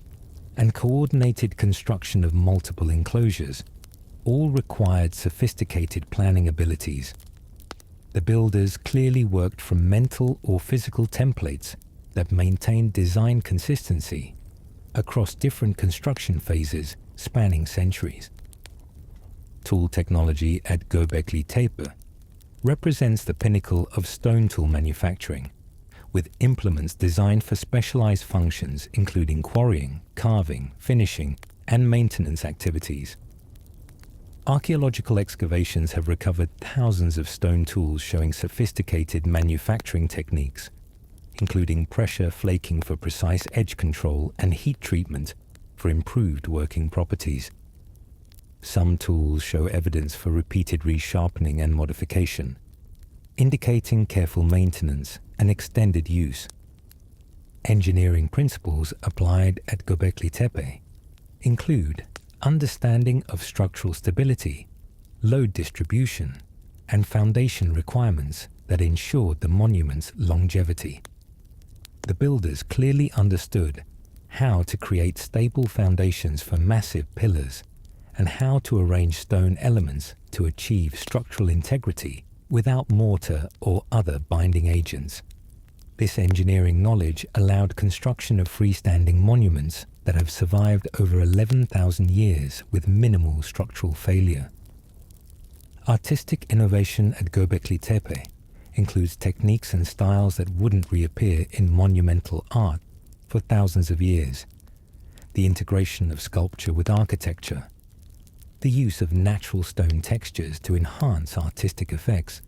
and coordinated construction of multiple enclosures all required sophisticated planning abilities. The builders clearly worked from mental or physical templates that maintained design consistency across different construction phases spanning centuries. Tool technology at Göbekli Tepe represents the pinnacle of stone tool manufacturing, with implements designed for specialized functions including quarrying, carving, finishing, and maintenance activities. Archaeological excavations have recovered thousands of stone tools showing sophisticated manufacturing techniques, including pressure flaking for precise edge control and heat treatment for improved working properties. Some tools show evidence for repeated resharpening and modification, indicating careful maintenance and extended use. Engineering principles applied at Göbekli Tepe include understanding of structural stability, load distribution, and foundation requirements that ensured the monument's longevity. The builders clearly understood how to create stable foundations for massive pillars and how to arrange stone elements to achieve structural integrity without mortar or other binding agents. This engineering knowledge allowed construction of freestanding monuments that have survived over 11,000 years with minimal structural failure. Artistic innovation at Göbekli Tepe includes techniques and styles that wouldn't reappear in monumental art for thousands of years. The integration of sculpture with architecture, the use of natural stone textures to enhance artistic effects,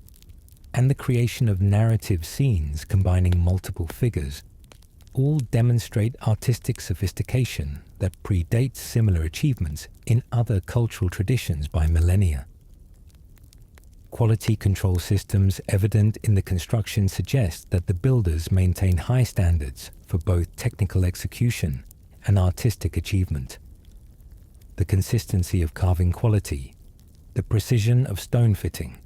and the creation of narrative scenes combining multiple figures all demonstrate artistic sophistication that predates similar achievements in other cultural traditions by millennia. Quality control systems evident in the construction suggest that the builders maintain high standards for both technical execution and artistic achievement. The consistency of carving quality, the precision of stone fitting,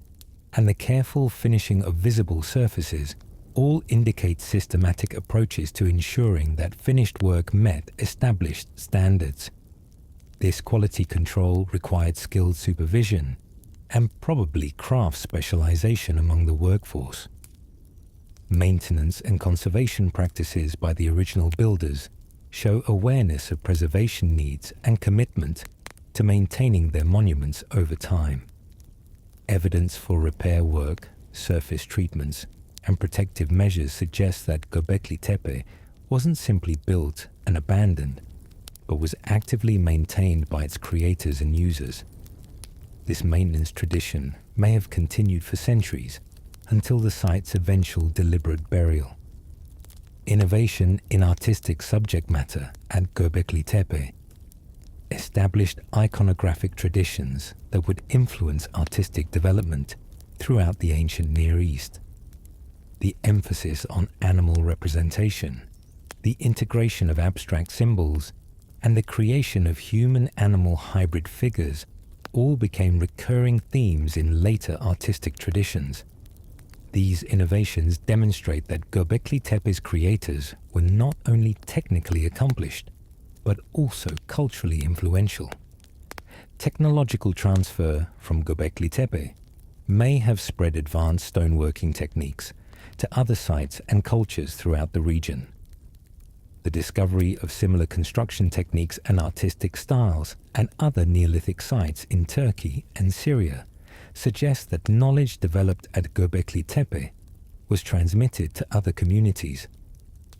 and the careful finishing of visible surfaces all indicate systematic approaches to ensuring that finished work met established standards. This quality control required skilled supervision and probably craft specialization among the workforce. Maintenance and conservation practices by the original builders show awareness of preservation needs and commitment to maintaining their monuments over time. Evidence for repair work, surface treatments, and protective measures suggest that Göbekli Tepe wasn't simply built and abandoned, but was actively maintained by its creators and users. This maintenance tradition may have continued for centuries until the site's eventual deliberate burial. Innovation in artistic subject matter at Göbekli Tepe established iconographic traditions that would influence artistic development throughout the ancient Near East. The emphasis on animal representation, the integration of abstract symbols, and the creation of human-animal hybrid figures all became recurring themes in later artistic traditions. These innovations demonstrate that Göbekli Tepe's creators were not only technically accomplished, but also culturally influential. Technological transfer from Göbekli Tepe may have spread advanced stoneworking techniques to other sites and cultures throughout the region. The discovery of similar construction techniques and artistic styles at other Neolithic sites in Turkey and Syria suggests that knowledge developed at Göbekli Tepe was transmitted to other communities,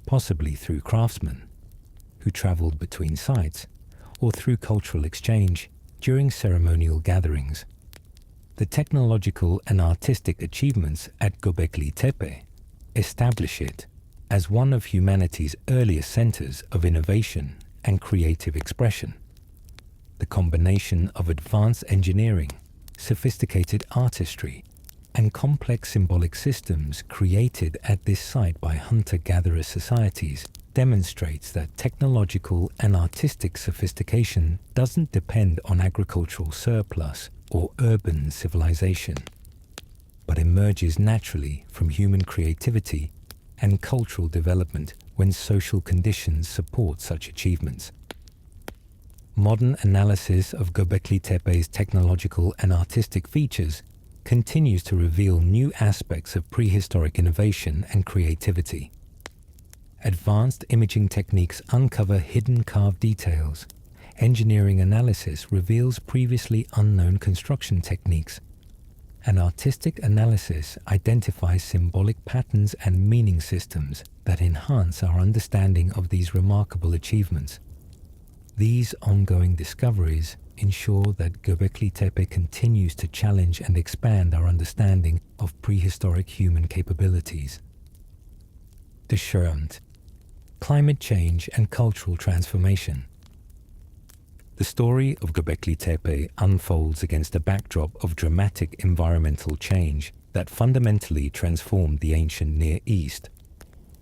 possibly through craftsmen who traveled between sites or through cultural exchange during ceremonial gatherings. The technological and artistic achievements at Göbekli Tepe establish it as one of humanity's earliest centers of innovation and creative expression. The combination of advanced engineering, sophisticated artistry, and complex symbolic systems created at this site by hunter-gatherer societies demonstrates that technological and artistic sophistication doesn't depend on agricultural surplus or urban civilization, but emerges naturally from human creativity and cultural development when social conditions support such achievements. Modern analysis of Göbekli Tepe's technological and artistic features continues to reveal new aspects of prehistoric innovation and creativity. Advanced imaging techniques uncover hidden carved details. Engineering analysis reveals previously unknown construction techniques, and artistic analysis identifies symbolic patterns and meaning systems that enhance our understanding of these remarkable achievements. These ongoing discoveries ensure that Göbekli Tepe continues to challenge and expand our understanding of prehistoric human capabilities. Discernment, climate change and cultural transformation. The story of Göbekli Tepe unfolds against a backdrop of dramatic environmental change that fundamentally transformed the ancient Near East,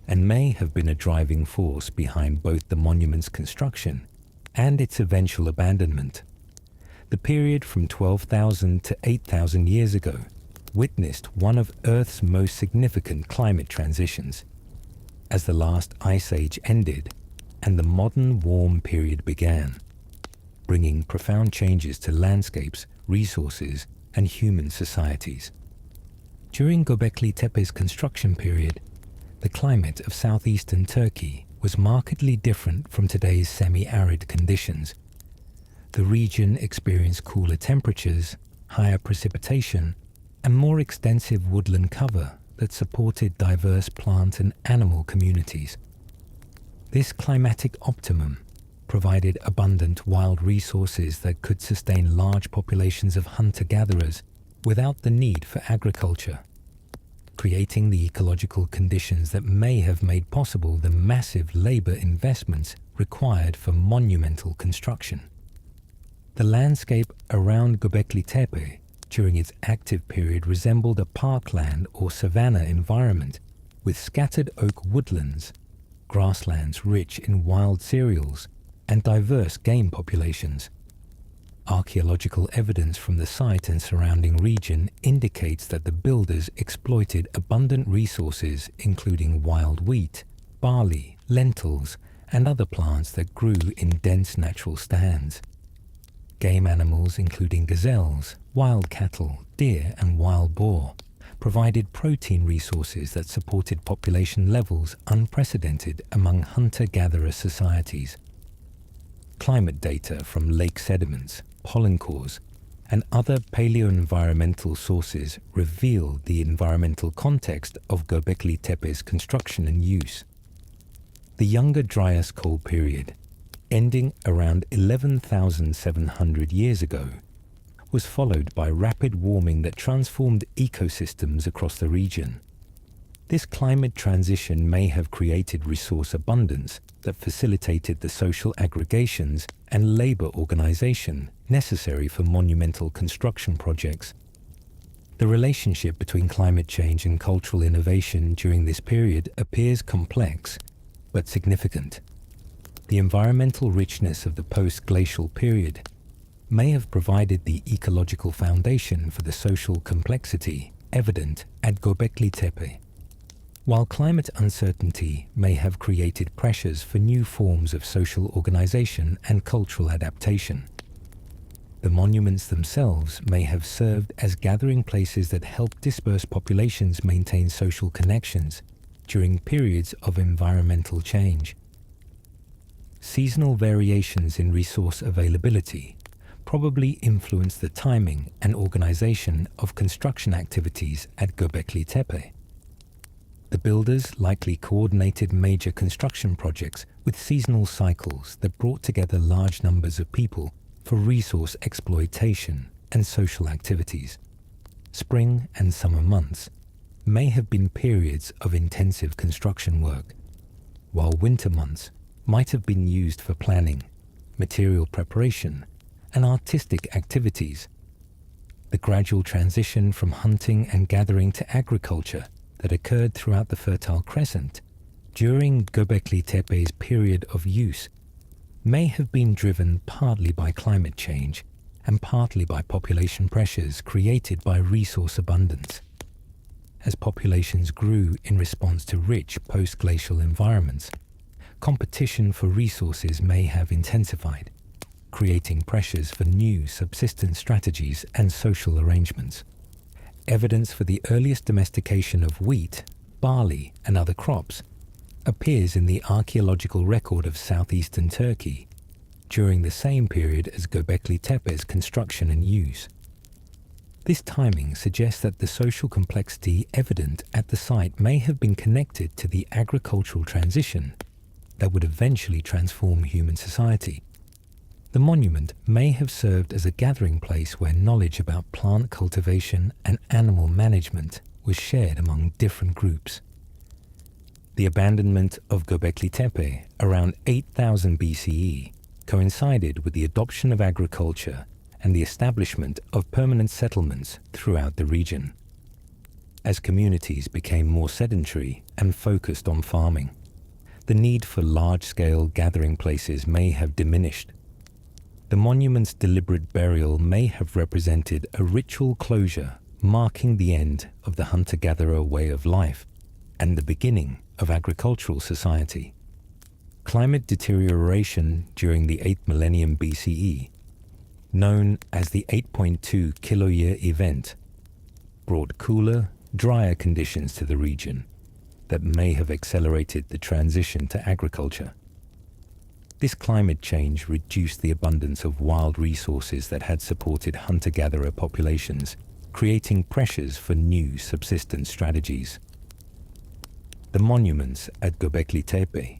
and may have been a driving force behind both the monument's construction and its eventual abandonment. The period from 12,000 to 8,000 years ago witnessed one of Earth's most significant climate transitions, as the last ice age ended and the modern warm period began, bringing profound changes to landscapes, resources, and human societies. During Göbekli Tepe's construction period, the climate of southeastern Turkey was markedly different from today's semi-arid conditions. The region experienced cooler temperatures, higher precipitation, and more extensive woodland cover that supported diverse plant and animal communities. This climatic optimum provided abundant wild resources that could sustain large populations of hunter-gatherers without the need for agriculture, creating the ecological conditions that may have made possible the massive labor investments required for monumental construction. The landscape around Göbekli Tepe during its active period resembled a parkland or savanna environment with scattered oak woodlands, grasslands rich in wild cereals, and diverse game populations. Archaeological evidence from the site and surrounding region indicates that the builders exploited abundant resources including wild wheat, barley, lentils, and other plants that grew in dense natural stands. Game animals including gazelles, wild cattle, deer, and wild boar provided protein resources that supported population levels unprecedented among hunter-gatherer societies. Climate data from lake sediments, pollen cores, and other paleo-environmental sources reveal the environmental context of Göbekli Tepe's construction and use. The Younger Dryas Coal period, ending around 11,700 years ago, was followed by rapid warming that transformed ecosystems across the region. This climate transition may have created resource abundance that facilitated the social aggregations and labor organization necessary for monumental construction projects. The relationship between climate change and cultural innovation during this period appears complex, but significant. The environmental richness of the post-glacial period may have provided the ecological foundation for the social complexity evident at Göbekli Tepe. While climate uncertainty may have created pressures for new forms of social organization and cultural adaptation, the monuments themselves may have served as gathering places that helped dispersed populations maintain social connections during periods of environmental change. Seasonal variations in resource availability probably influenced the timing and organization of construction activities at Göbekli Tepe. The builders likely coordinated major construction projects with seasonal cycles that brought together large numbers of people for resource exploitation and social activities. Spring and summer months may have been periods of intensive construction work, while winter months might have been used for planning, material preparation, and artistic activities. The gradual transition from hunting and gathering to agriculture that occurred throughout the Fertile Crescent during Göbekli Tepe's period of use may have been driven partly by climate change and partly by population pressures created by resource abundance. As populations grew in response to rich post-glacial environments, competition for resources may have intensified, creating pressures for new subsistence strategies and social arrangements. Evidence for the earliest domestication of wheat, barley, and other crops appears in the archaeological record of southeastern Turkey during the same period as Göbekli Tepe's construction and use. This timing suggests that the social complexity evident at the site may have been connected to the agricultural transition that would eventually transform human society. The monument may have served as a gathering place where knowledge about plant cultivation and animal management was shared among different groups. The abandonment of Göbekli Tepe around 8000 BCE coincided with the adoption of agriculture and the establishment of permanent settlements throughout the region. As communities became more sedentary and focused on farming, the need for large-scale gathering places may have diminished. The monument's deliberate burial may have represented a ritual closure marking the end of the hunter-gatherer way of life and the beginning of agricultural society. Climate deterioration during the 8th millennium BCE, known as the 8.2 kiloyear event, brought cooler, drier conditions to the region that may have accelerated the transition to agriculture. This climate change reduced the abundance of wild resources that had supported hunter-gatherer populations, creating pressures for new subsistence strategies. The monuments at Göbekli Tepe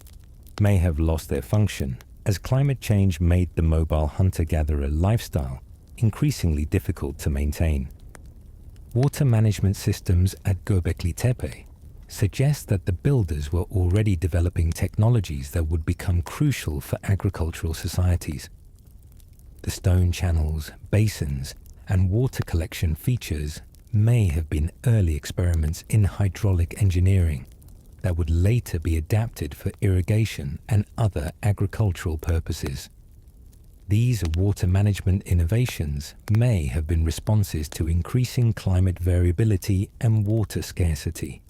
may have lost their function as climate change made the mobile hunter-gatherer lifestyle increasingly difficult to maintain. Water management systems at Göbekli Tepe suggest that the builders were already developing technologies that would become crucial for agricultural societies. The stone channels, basins, and water collection features may have been early experiments in hydraulic engineering that would later be adapted for irrigation and other agricultural purposes. These water management innovations may have been responses to increasing climate variability and water scarcity.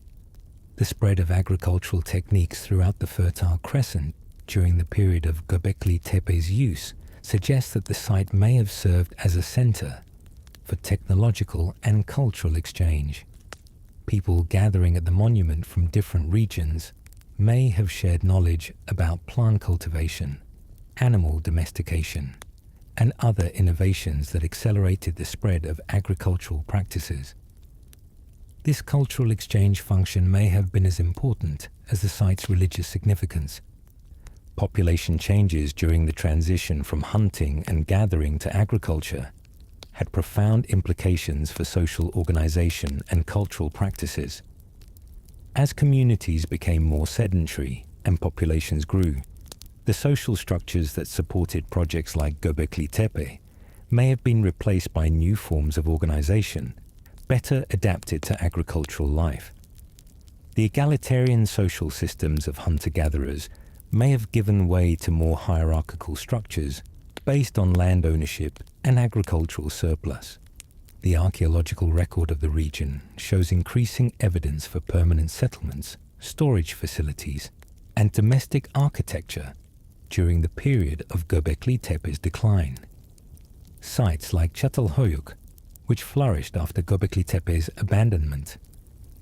The spread of agricultural techniques throughout the Fertile Crescent during the period of Göbekli Tepe's use suggests that the site may have served as a center for technological and cultural exchange. People gathering at the monument from different regions may have shared knowledge about plant cultivation, animal domestication, and other innovations that accelerated the spread of agricultural practices. This cultural exchange function may have been as important as the site's religious significance. Population changes during the transition from hunting and gathering to agriculture had profound implications for social organization and cultural practices. As communities became more sedentary and populations grew, the social structures that supported projects like Göbekli Tepe may have been replaced by new forms of organization better adapted to agricultural life. The egalitarian social systems of hunter-gatherers may have given way to more hierarchical structures based on land ownership and agricultural surplus. The archaeological record of the region shows increasing evidence for permanent settlements, storage facilities, and domestic architecture during the period of Göbekli Tepe's decline. Sites like Çatalhöyük, which flourished after Göbekli Tepe's abandonment,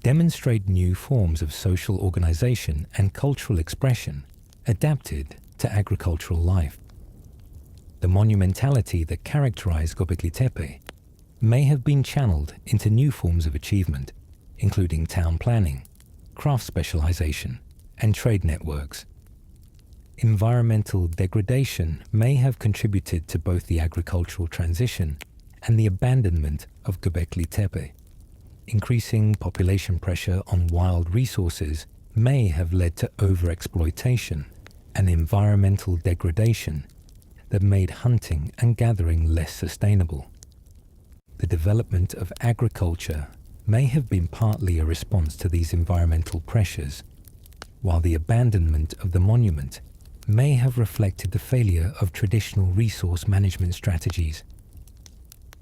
demonstrate new forms of social organization and cultural expression adapted to agricultural life. The monumentality that characterized Göbekli Tepe may have been channeled into new forms of achievement, including town planning, craft specialization, and trade networks. Environmental degradation may have contributed to both the agricultural transition and the abandonment of Göbekli Tepe. Increasing population pressure on wild resources may have led to overexploitation and environmental degradation that made hunting and gathering less sustainable. The development of agriculture may have been partly a response to these environmental pressures, while the abandonment of the monument may have reflected the failure of traditional resource management strategies.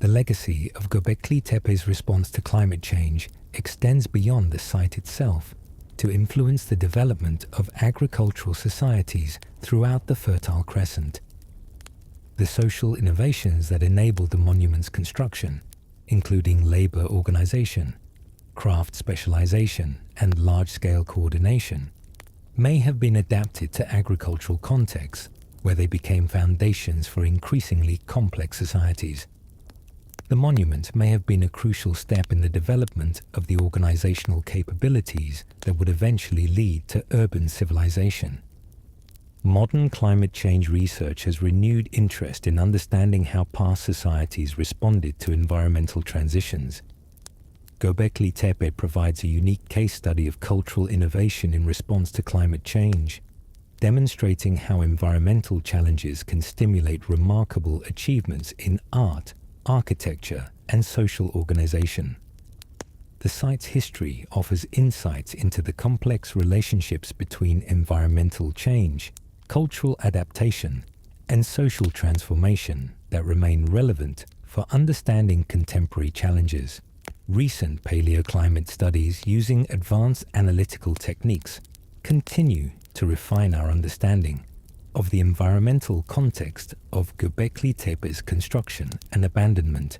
The legacy of Göbekli Tepe's response to climate change extends beyond the site itself to influence the development of agricultural societies throughout the Fertile Crescent. The social innovations that enabled the monument's construction, including labor organization, craft specialization, and large-scale coordination, may have been adapted to agricultural contexts where they became foundations for increasingly complex societies. The monument may have been a crucial step in the development of the organizational capabilities that would eventually lead to urban civilization. Modern climate change research has renewed interest in understanding how past societies responded to environmental transitions. Göbekli Tepe provides a unique case study of cultural innovation in response to climate change, demonstrating how environmental challenges can stimulate remarkable achievements in art, architecture, and social organization. The site's history offers insights into the complex relationships between environmental change, cultural adaptation, and social transformation that remain relevant for understanding contemporary challenges. Recent paleoclimate studies using advanced analytical techniques continue to refine our understanding of the environmental context of Göbekli Tepe's construction and abandonment.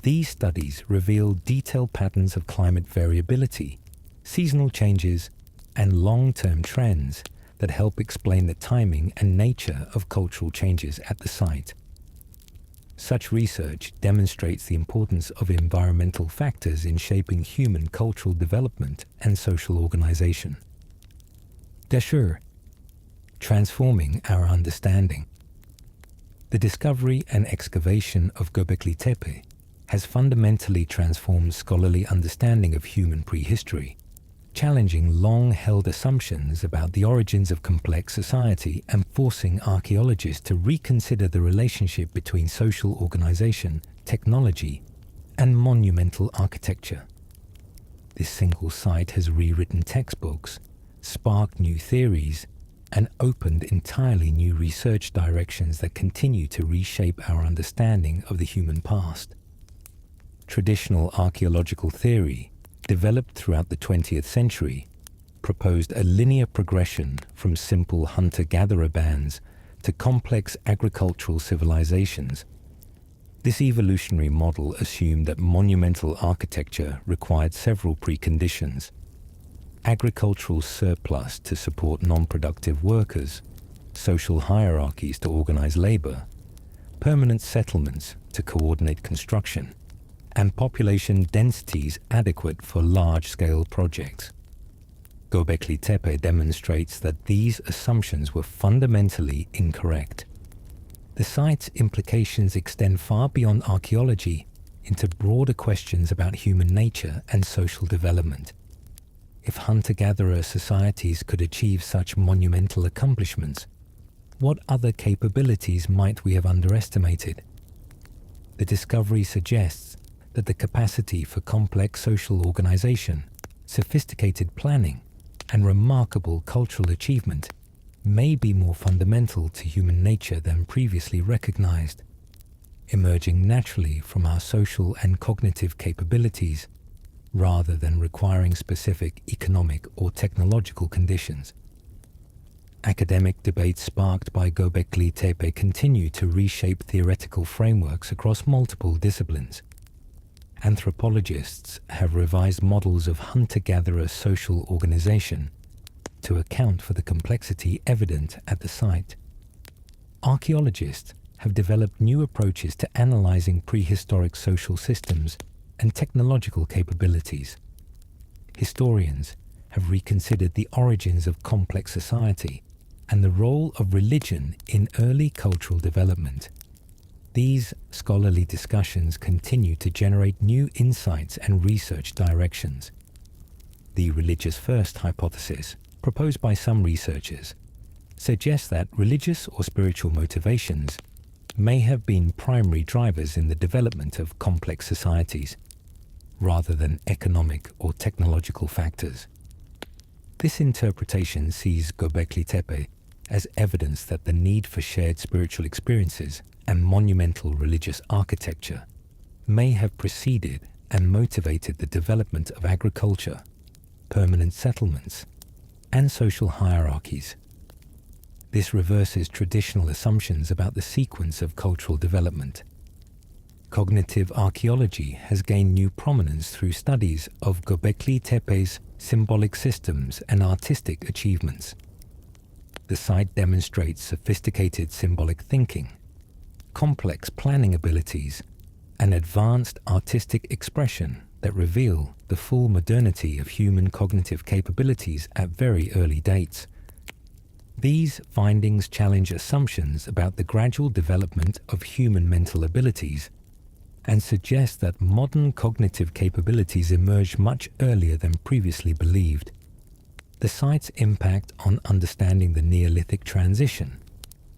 These studies reveal detailed patterns of climate variability, seasonal changes, and long-term trends that help explain the timing and nature of cultural changes at the site. Such research demonstrates the importance of environmental factors in shaping human cultural development and social organization. Desher, transforming our understanding. The discovery and excavation of Göbekli Tepe has fundamentally transformed scholarly understanding of human prehistory, challenging long-held assumptions about the origins of complex society and forcing archaeologists to reconsider the relationship between social organization, technology, and monumental architecture. This single site has rewritten textbooks, sparked new theories, and opened entirely new research directions that continue to reshape our understanding of the human past. Traditional archaeological theory, developed throughout the 20th century, proposed a linear progression from simple hunter-gatherer bands to complex agricultural civilizations. This evolutionary model assumed that monumental architecture required several preconditions: agricultural surplus to support non-productive workers, social hierarchies to organize labor, permanent settlements to coordinate construction, and population densities adequate for large-scale projects. Göbekli Tepe demonstrates that these assumptions were fundamentally incorrect. The site's implications extend far beyond archaeology into broader questions about human nature and social development. If hunter-gatherer societies could achieve such monumental accomplishments, what other capabilities might we have underestimated? The discovery suggests that the capacity for complex social organization, sophisticated planning, and remarkable cultural achievement may be more fundamental to human nature than previously recognized, emerging naturally from our social and cognitive capabilities rather than requiring specific economic or technological conditions. Academic debates sparked by Göbekli Tepe continue to reshape theoretical frameworks across multiple disciplines. Anthropologists have revised models of hunter-gatherer social organization to account for the complexity evident at the site. Archaeologists have developed new approaches to analyzing prehistoric social systems and technological capabilities. Historians have reconsidered the origins of complex society and the role of religion in early cultural development. These scholarly discussions continue to generate new insights and research directions. The religious first hypothesis, proposed by some researchers, suggests that religious or spiritual motivations may have been primary drivers in the development of complex societies, rather than economic or technological factors. This interpretation sees Göbekli Tepe as evidence that the need for shared spiritual experiences and monumental religious architecture may have preceded and motivated the development of agriculture, permanent settlements, and social hierarchies. This reverses traditional assumptions about the sequence of cultural development. Cognitive archaeology has gained new prominence through studies of Göbekli Tepe's symbolic systems and artistic achievements. The site demonstrates sophisticated symbolic thinking, complex planning abilities, and advanced artistic expression that reveal the full modernity of human cognitive capabilities at very early dates. These findings challenge assumptions about the gradual development of human mental abilities and suggest that modern cognitive capabilities emerged much earlier than previously believed. The site's impact on understanding the Neolithic transition,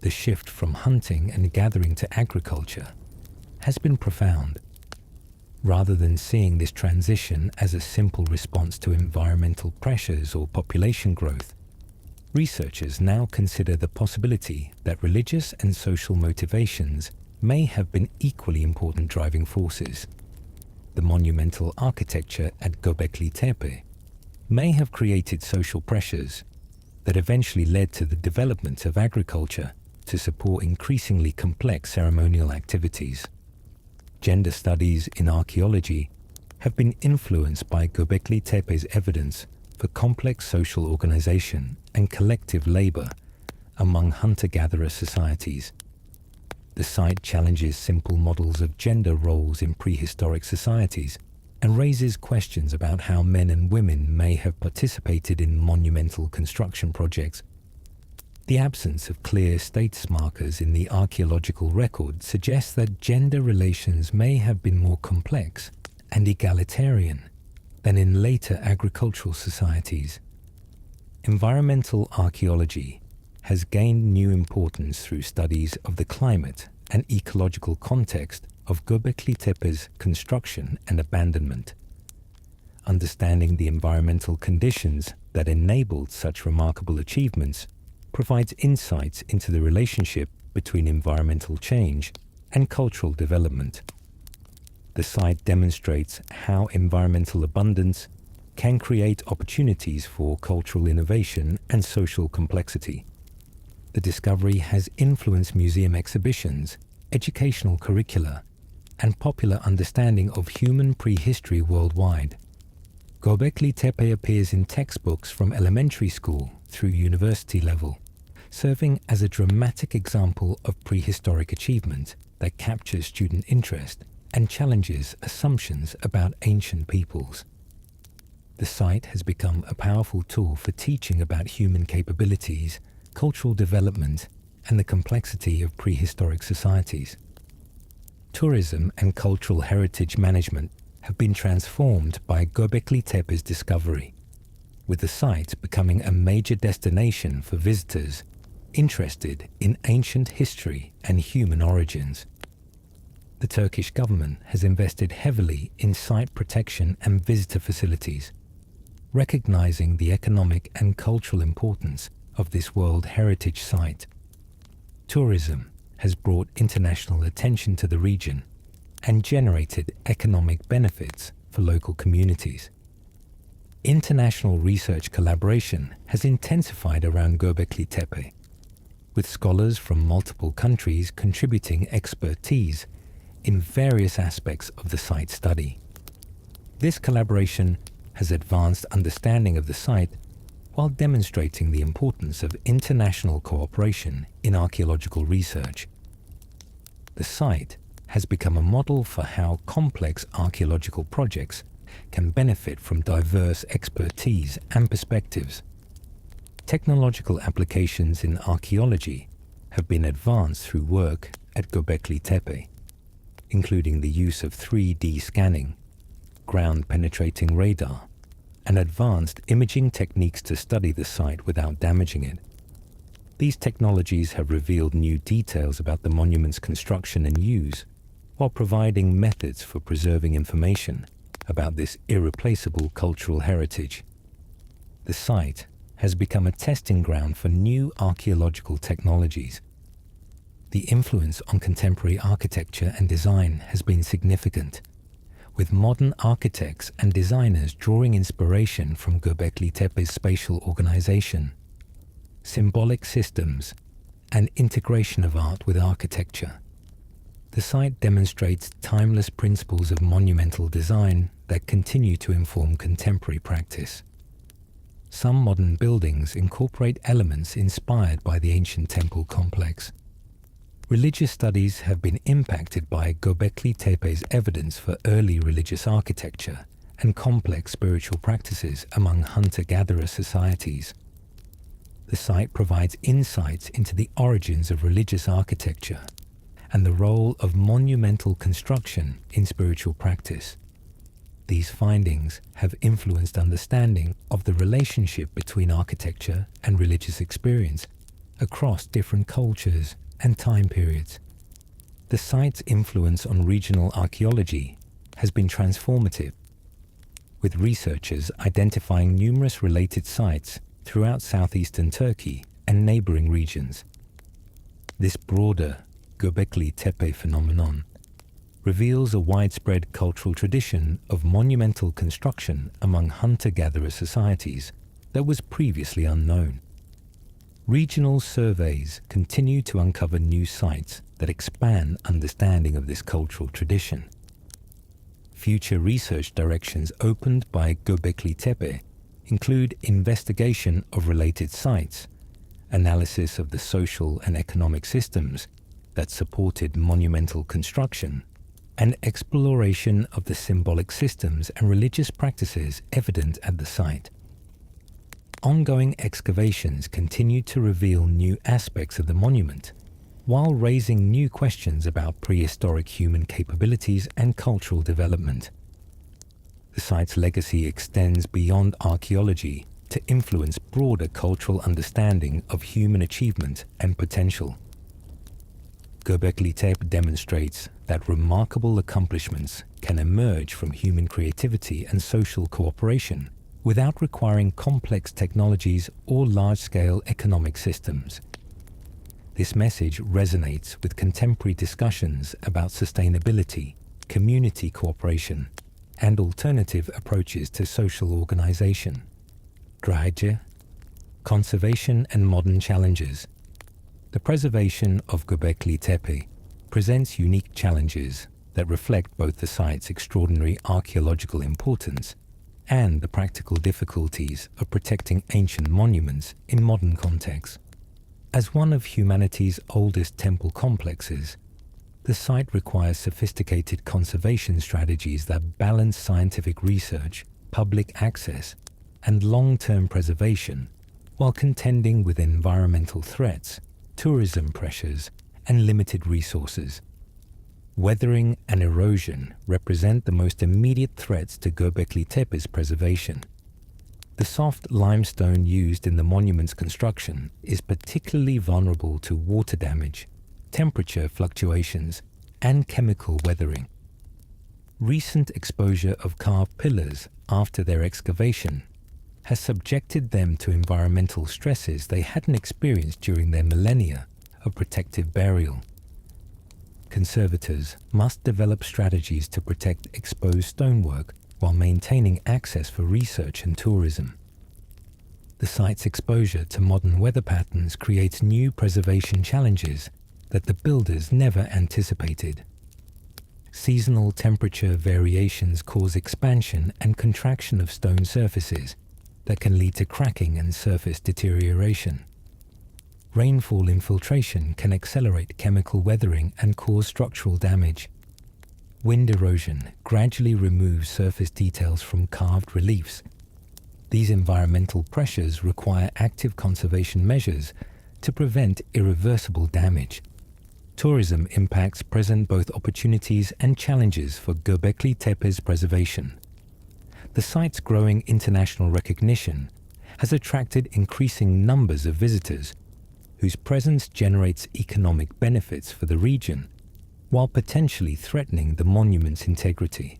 the shift from hunting and gathering to agriculture, has been profound. Rather than seeing this transition as a simple response to environmental pressures or population growth, researchers now consider the possibility that religious and social motivations may have been equally important driving forces. The monumental architecture at Göbekli Tepe may have created social pressures that eventually led to the development of agriculture to support increasingly complex ceremonial activities. Gender studies in archaeology have been influenced by Göbekli Tepe's evidence for complex social organization and collective labor among hunter-gatherer societies. The site challenges simple models of gender roles in prehistoric societies and raises questions about how men and women may have participated in monumental construction projects. The absence of clear status markers in the archaeological record suggests that gender relations may have been more complex and egalitarian than in later agricultural societies. Environmental archaeology has gained new importance through studies of the climate and ecological context of Göbekli Tepe's construction and abandonment. Understanding the environmental conditions that enabled such remarkable achievements provides insights into the relationship between environmental change and cultural development. The site demonstrates how environmental abundance can create opportunities for cultural innovation and social complexity. The discovery has influenced museum exhibitions, educational curricula, and popular understanding of human prehistory worldwide. Göbekli Tepe appears in textbooks from elementary school through university level, serving as a dramatic example of prehistoric achievement that captures student interest and challenges assumptions about ancient peoples. The site has become a powerful tool for teaching about human capabilities, cultural development, and the complexity of prehistoric societies. Tourism and cultural heritage management have been transformed by Göbekli Tepe's discovery, with the site becoming a major destination for visitors interested in ancient history and human origins. The Turkish government has invested heavily in site protection and visitor facilities, recognizing the economic and cultural importance of this World Heritage Site. Tourism has brought international attention to the region and generated economic benefits for local communities. International research collaboration has intensified around Göbekli Tepe, with scholars from multiple countries contributing expertise in various aspects of the site study. This collaboration has advanced understanding of the site while demonstrating the importance of international cooperation in archaeological research. The site has become a model for how complex archaeological projects can benefit from diverse expertise and perspectives. Technological applications in archaeology have been advanced through work at Göbekli Tepe, including the use of 3D scanning, ground-penetrating radar, and advanced imaging techniques to study the site without damaging it. These technologies have revealed new details about the monument's construction and use, while providing methods for preserving information about this irreplaceable cultural heritage. The site has become a testing ground for new archaeological technologies. The influence on contemporary architecture and design has been significant, with modern architects and designers drawing inspiration from Göbekli Tepe's spatial organization, symbolic systems, and integration of art with architecture. The site demonstrates timeless principles of monumental design that continue to inform contemporary practice. Some modern buildings incorporate elements inspired by the ancient temple complex. Religious studies have been impacted by Göbekli Tepe's evidence for early religious architecture and complex spiritual practices among hunter-gatherer societies. The site provides insights into the origins of religious architecture and the role of monumental construction in spiritual practice. These findings have influenced understanding of the relationship between architecture and religious experience across different cultures and time periods. The site's influence on regional archaeology has been transformative, with researchers identifying numerous related sites throughout southeastern Turkey and neighboring regions. This broader Göbekli Tepe phenomenon reveals a widespread cultural tradition of monumental construction among hunter-gatherer societies that was previously unknown. Regional surveys continue to uncover new sites that expand understanding of this cultural tradition. Future research directions opened by Göbekli Tepe include investigation of related sites, analysis of the social and economic systems that supported monumental construction, and exploration of the symbolic systems and religious practices evident at the site. Ongoing excavations continue to reveal new aspects of the monument, while raising new questions about prehistoric human capabilities and cultural development. The site's legacy extends beyond archaeology to influence broader cultural understanding of human achievement and potential. Göbekli Tepe demonstrates that remarkable accomplishments can emerge from human creativity and social cooperation without requiring complex technologies or large-scale economic systems. This message resonates with contemporary discussions about sustainability, community cooperation, and alternative approaches to social organization. Draige, conservation and modern challenges. The preservation of Göbekli Tepe presents unique challenges that reflect both the site's extraordinary archaeological importance and the practical difficulties of protecting ancient monuments in modern contexts. As one of humanity's oldest temple complexes, the site requires sophisticated conservation strategies that balance scientific research, public access, and long-term preservation while contending with environmental threats, tourism pressures, and limited resources. Weathering and erosion represent the most immediate threats to Göbekli Tepe's preservation. The soft limestone used in the monument's construction is particularly vulnerable to water damage, temperature fluctuations, and chemical weathering. Recent exposure of carved pillars after their excavation has subjected them to environmental stresses they hadn't experienced during their millennia of protective burial. Conservators must develop strategies to protect exposed stonework while maintaining access for research and tourism. The site's exposure to modern weather patterns creates new preservation challenges that the builders never anticipated. Seasonal temperature variations cause expansion and contraction of stone surfaces that can lead to cracking and surface deterioration. Rainfall infiltration can accelerate chemical weathering and cause structural damage. Wind erosion gradually removes surface details from carved reliefs. These environmental pressures require active conservation measures to prevent irreversible damage. Tourism impacts present both opportunities and challenges for Göbekli Tepe's preservation. The site's growing international recognition has attracted increasing numbers of visitors, whose presence generates economic benefits for the region, while potentially threatening the monument's integrity.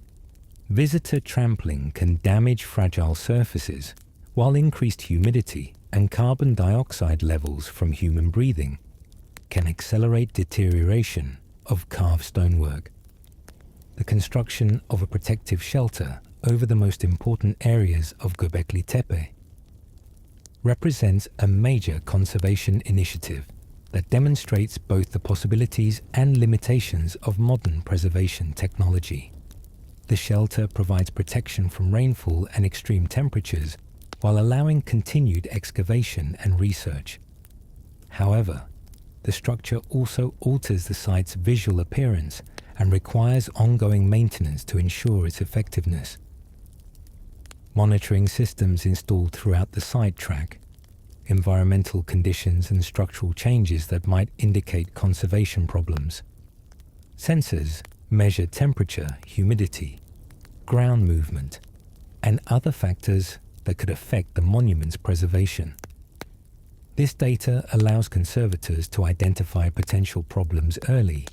Visitor trampling can damage fragile surfaces, while increased humidity and carbon dioxide levels from human breathing can accelerate deterioration of carved stonework. The construction of a protective shelter over the most important areas of Göbekli Tepe represents a major conservation initiative that demonstrates both the possibilities and limitations of modern preservation technology. The shelter provides protection from rainfall and extreme temperatures while allowing continued excavation and research. However, the structure also alters the site's visual appearance and requires ongoing maintenance to ensure its effectiveness. Monitoring systems installed throughout the site track environmental conditions and structural changes that might indicate conservation problems. Sensors measure temperature, humidity, ground movement, and other factors that could affect the monument's preservation. This data allows conservators to identify potential problems early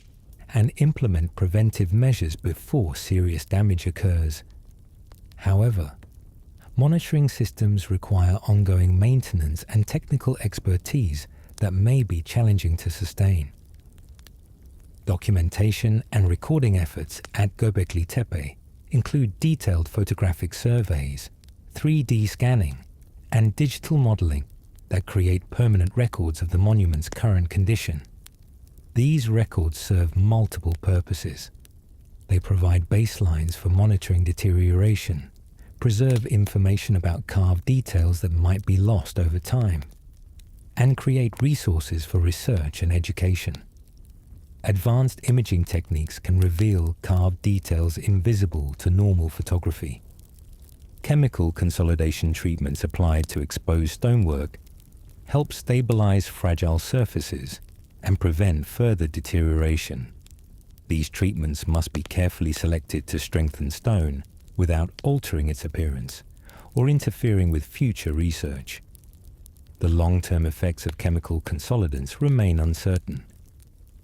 and implement preventive measures before serious damage occurs. However, monitoring systems require ongoing maintenance and technical expertise that may be challenging to sustain. Documentation and recording efforts at Göbekli Tepe include detailed photographic surveys, 3D scanning, and digital modeling that create permanent records of the monument's current condition. These records serve multiple purposes. They provide baselines for monitoring deterioration, preserve information about carved details that might be lost over time, and create resources for research and education. Advanced imaging techniques can reveal carved details invisible to normal photography. Chemical consolidation treatments applied to exposed stonework help stabilize fragile surfaces and prevent further deterioration. These treatments must be carefully selected to strengthen stone without altering its appearance or interfering with future research. The long-term effects of chemical consolidants remain uncertain,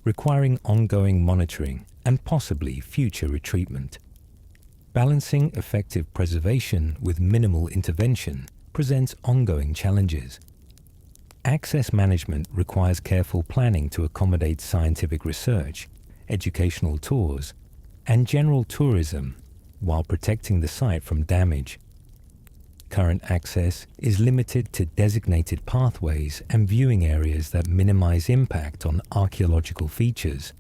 requiring ongoing monitoring and possibly future retreatment. Balancing effective preservation with minimal intervention presents ongoing challenges. Access management requires careful planning to accommodate scientific research, educational tours, and general tourism while protecting the site from damage. Current access is limited to designated pathways and viewing areas that minimize impact on archaeological features.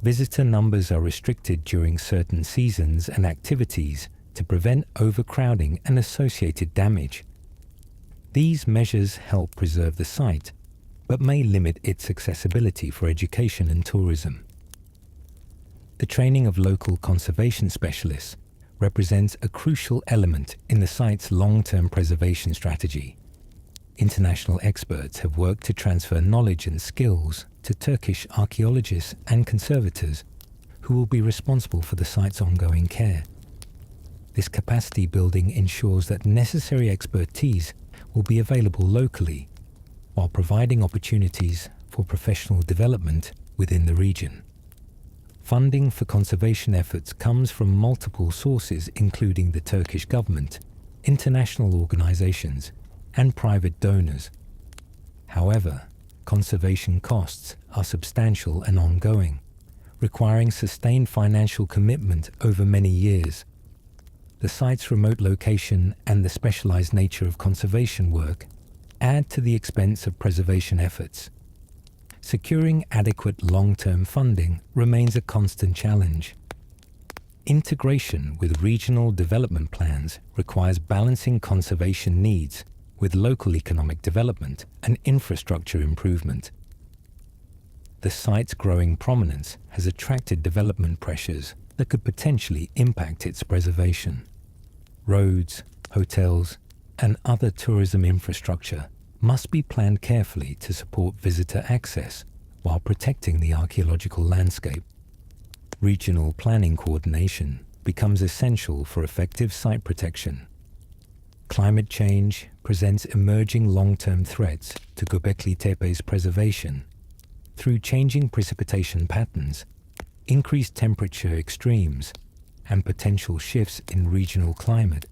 Visitor numbers are restricted during certain seasons and activities to prevent overcrowding and associated damage. These measures help preserve the site, but may limit its accessibility for education and tourism. The training of local conservation specialists represents a crucial element in the site's long-term preservation strategy. International experts have worked to transfer knowledge and skills to Turkish archaeologists and conservators who will be responsible for the site's ongoing care. This capacity building ensures that necessary expertise will be available locally, while providing opportunities for professional development within the region. Funding for conservation efforts comes from multiple sources, including the Turkish government, international organizations, and private donors. However, conservation costs are substantial and ongoing, requiring sustained financial commitment over many years. The site's remote location and the specialized nature of conservation work add to the expense of preservation efforts. Securing adequate long-term funding remains a constant challenge. Integration with regional development plans requires balancing conservation needs with local economic development and infrastructure improvement. The site's growing prominence has attracted development pressures that could potentially impact its preservation. Roads, hotels, and other tourism infrastructure must be planned carefully to support visitor access while protecting the archaeological landscape. Regional planning coordination becomes essential for effective site protection. Climate change presents emerging long-term threats to Göbekli Tepe's preservation through changing precipitation patterns, increased temperature extremes, and potential shifts in regional climate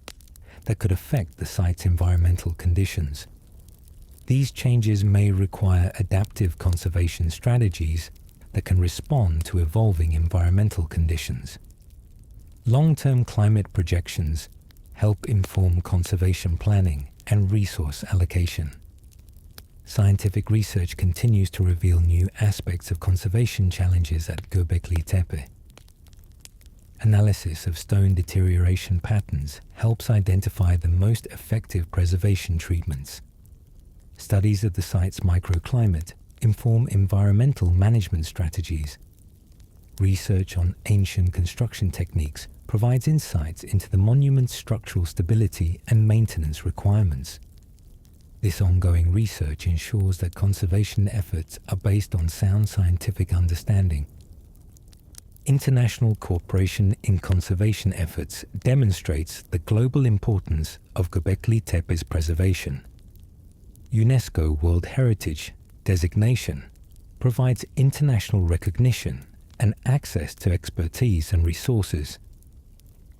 that could affect the site's environmental conditions. These changes may require adaptive conservation strategies that can respond to evolving environmental conditions. Long-term climate projections help inform conservation planning and resource allocation. Scientific research continues to reveal new aspects of conservation challenges at Göbekli Tepe. Analysis of stone deterioration patterns helps identify the most effective preservation treatments. Studies of the site's microclimate inform environmental management strategies. Research on ancient construction techniques provides insights into the monument's structural stability and maintenance requirements. This ongoing research ensures that conservation efforts are based on sound scientific understanding. International cooperation in conservation efforts demonstrates the global importance of Göbekli Tepe's preservation. UNESCO World Heritage designation provides international recognition and access to expertise and resources.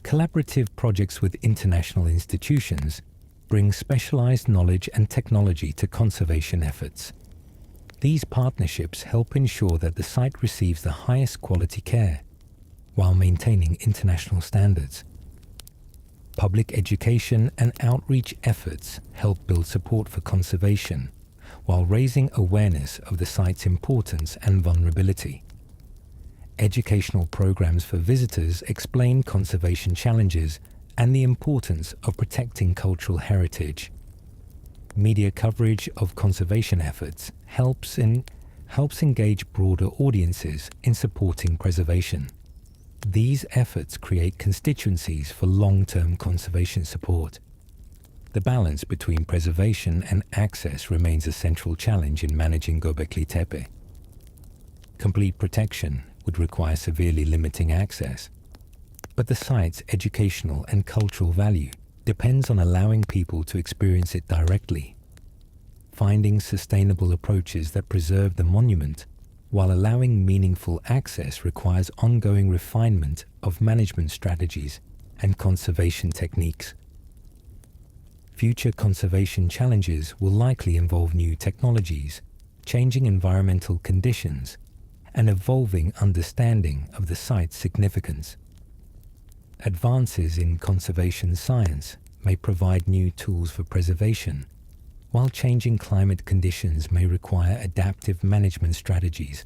Collaborative projects with international institutions bring specialized knowledge and technology to conservation efforts. These partnerships help ensure that the site receives the highest quality care while maintaining international standards. Public education and outreach efforts help build support for conservation while raising awareness of the site's importance and vulnerability. Educational programs for visitors explain conservation challenges and the importance of protecting cultural heritage. Media coverage of conservation efforts helps engage broader audiences in supporting preservation. These efforts create constituencies for long-term conservation support. The balance between preservation and access remains a central challenge in managing Göbekli Tepe. Complete protection would require severely limiting access, but the site's educational and cultural value depends on allowing people to experience it directly. Finding sustainable approaches that preserve the monument while allowing meaningful access requires ongoing refinement of management strategies and conservation techniques. Future conservation challenges will likely involve new technologies, changing environmental conditions, and evolving understanding of the site's significance. Advances in conservation science may provide new tools for preservation, while changing climate conditions may require adaptive management strategies.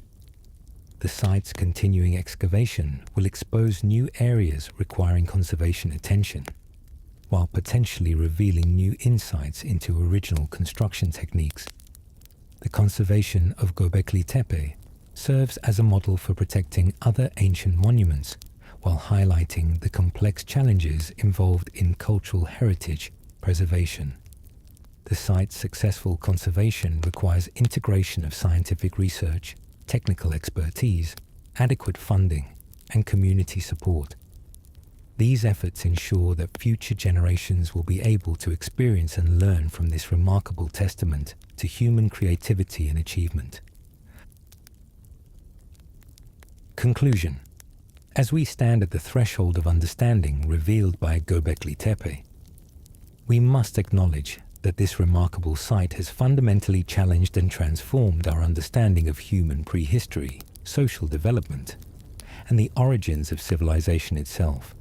The site's continuing excavation will expose new areas requiring conservation attention, while potentially revealing new insights into original construction techniques. The conservation of Göbekli Tepe serves as a model for protecting other ancient monuments, while highlighting the complex challenges involved in cultural heritage preservation. The site's successful conservation requires integration of scientific research, technical expertise, adequate funding, and community support. These efforts ensure that future generations will be able to experience and learn from this remarkable testament to human creativity and achievement. Conclusion. As we stand at the threshold of understanding revealed by Göbekli Tepe, we must acknowledge that this remarkable site has fundamentally challenged and transformed our understanding of human prehistory, social development, and the origins of civilization itself.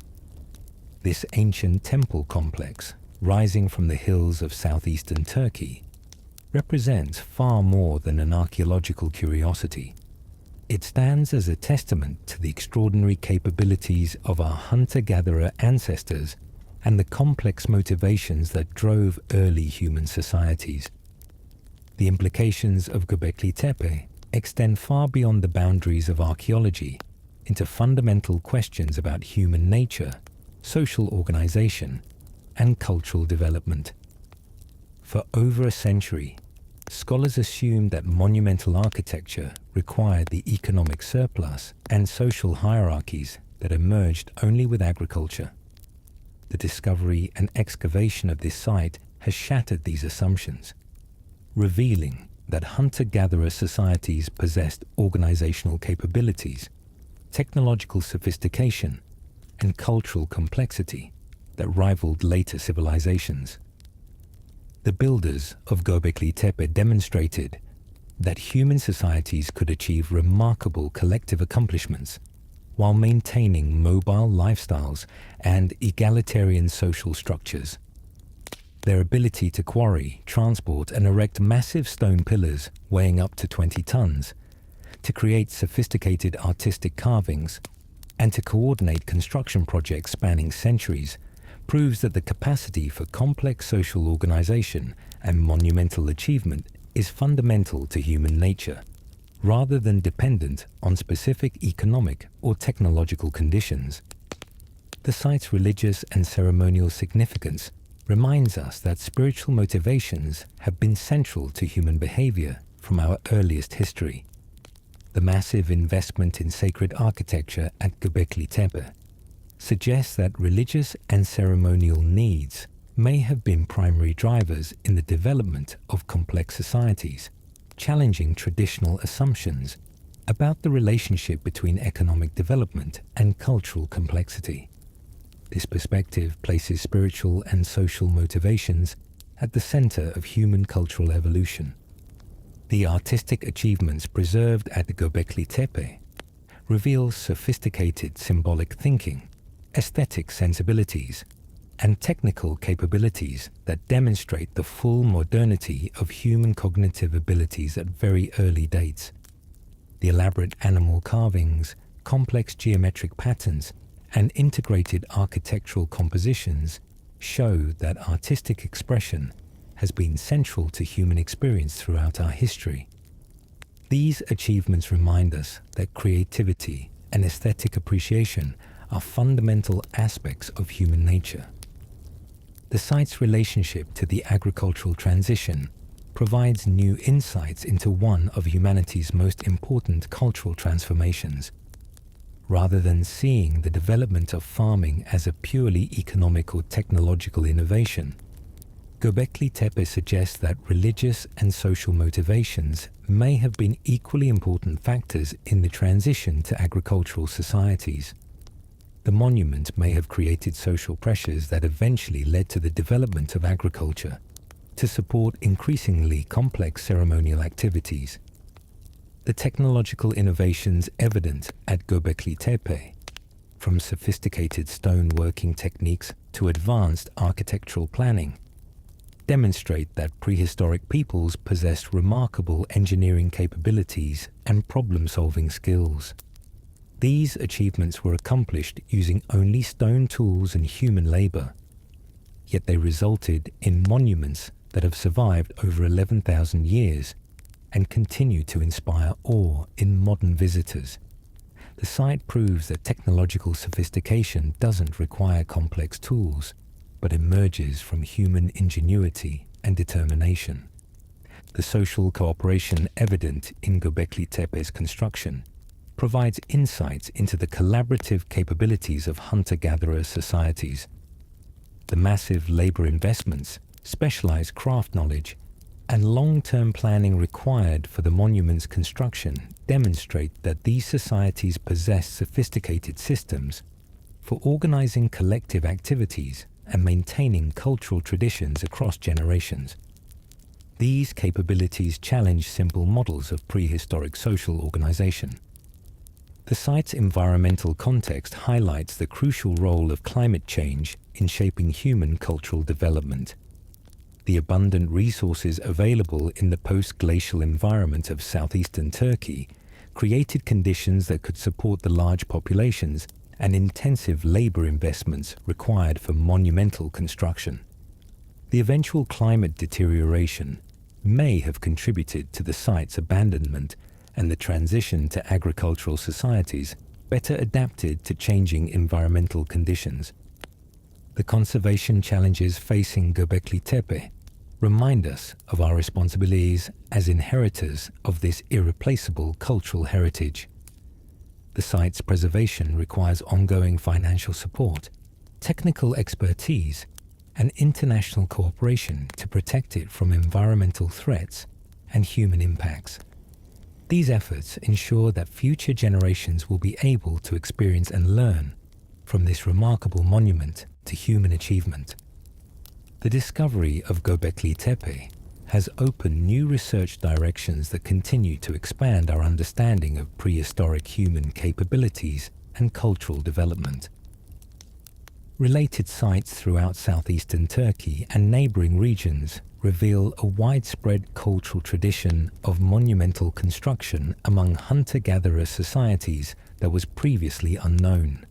This ancient temple complex, rising from the hills of southeastern Turkey, represents far more than an archaeological curiosity. It stands as a testament to the extraordinary capabilities of our hunter-gatherer ancestors and the complex motivations that drove early human societies. The implications of Göbekli Tepe extend far beyond the boundaries of archaeology into fundamental questions about human nature, social organization, and cultural development. For over a century, scholars assumed that monumental architecture required the economic surplus and social hierarchies that emerged only with agriculture. The discovery and excavation of this site has shattered these assumptions, revealing that hunter-gatherer societies possessed organizational capabilities, technological sophistication, and cultural complexity that rivaled later civilizations. The builders of Göbekli Tepe demonstrated that human societies could achieve remarkable collective accomplishments while maintaining mobile lifestyles and egalitarian social structures. Their ability to quarry, transport, and erect massive stone pillars weighing up to 20 tons, to create sophisticated artistic carvings, and to coordinate construction projects spanning centuries proves that the capacity for complex social organization and monumental achievement is fundamental to human nature, rather than dependent on specific economic or technological conditions. The site's religious and ceremonial significance reminds us that spiritual motivations have been central to human behavior from our earliest history. The massive investment in sacred architecture at Göbekli Tepe suggests that religious and ceremonial needs may have been primary drivers in the development of complex societies, challenging traditional assumptions about the relationship between economic development and cultural complexity. This perspective places spiritual and social motivations at the center of human cultural evolution. The artistic achievements preserved at the Göbekli Tepe reveal sophisticated symbolic thinking, aesthetic sensibilities, and technical capabilities that demonstrate the full modernity of human cognitive abilities at very early dates. The elaborate animal carvings, complex geometric patterns, and integrated architectural compositions show that artistic expression has been central to human experience throughout our history. These achievements remind us that creativity and aesthetic appreciation are fundamental aspects of human nature. The site's relationship to the agricultural transition provides new insights into one of humanity's most important cultural transformations. Rather than seeing the development of farming as a purely economic or technological innovation, Göbekli Tepe suggests that religious and social motivations may have been equally important factors in the transition to agricultural societies. The monument may have created social pressures that eventually led to the development of agriculture to support increasingly complex ceremonial activities. The technological innovations evident at Göbekli Tepe, from sophisticated stone working techniques to advanced architectural planning, demonstrate that prehistoric peoples possessed remarkable engineering capabilities and problem-solving skills. These achievements were accomplished using only stone tools and human labor, yet they resulted in monuments that have survived over 11,000 years and continue to inspire awe in modern visitors. The site proves that technological sophistication doesn't require complex tools, but emerges from human ingenuity and determination. The social cooperation evident in Göbekli Tepe's construction provides insights into the collaborative capabilities of hunter-gatherer societies. The massive labor investments, specialized craft knowledge, and long-term planning required for the monument's construction demonstrate that these societies possess sophisticated systems for organizing collective activities and maintaining cultural traditions across generations. These capabilities challenge simple models of prehistoric social organization. The site's environmental context highlights the crucial role of climate change in shaping human cultural development. The abundant resources available in the post-glacial environment of southeastern Turkey created conditions that could support the large populations and intensive labor investments required for monumental construction. The eventual climate deterioration may have contributed to the site's abandonment and the transition to agricultural societies better adapted to changing environmental conditions. The conservation challenges facing Göbekli Tepe remind us of our responsibilities as inheritors of this irreplaceable cultural heritage. The site's preservation requires ongoing financial support, technical expertise, and international cooperation to protect it from environmental threats and human impacts. These efforts ensure that future generations will be able to experience and learn from this remarkable monument to human achievement. The discovery of Göbekli Tepe has opened new research directions that continue to expand our understanding of prehistoric human capabilities and cultural development. Related sites throughout southeastern Turkey and neighboring regions reveal a widespread cultural tradition of monumental construction among hunter-gatherer societies that was previously unknown.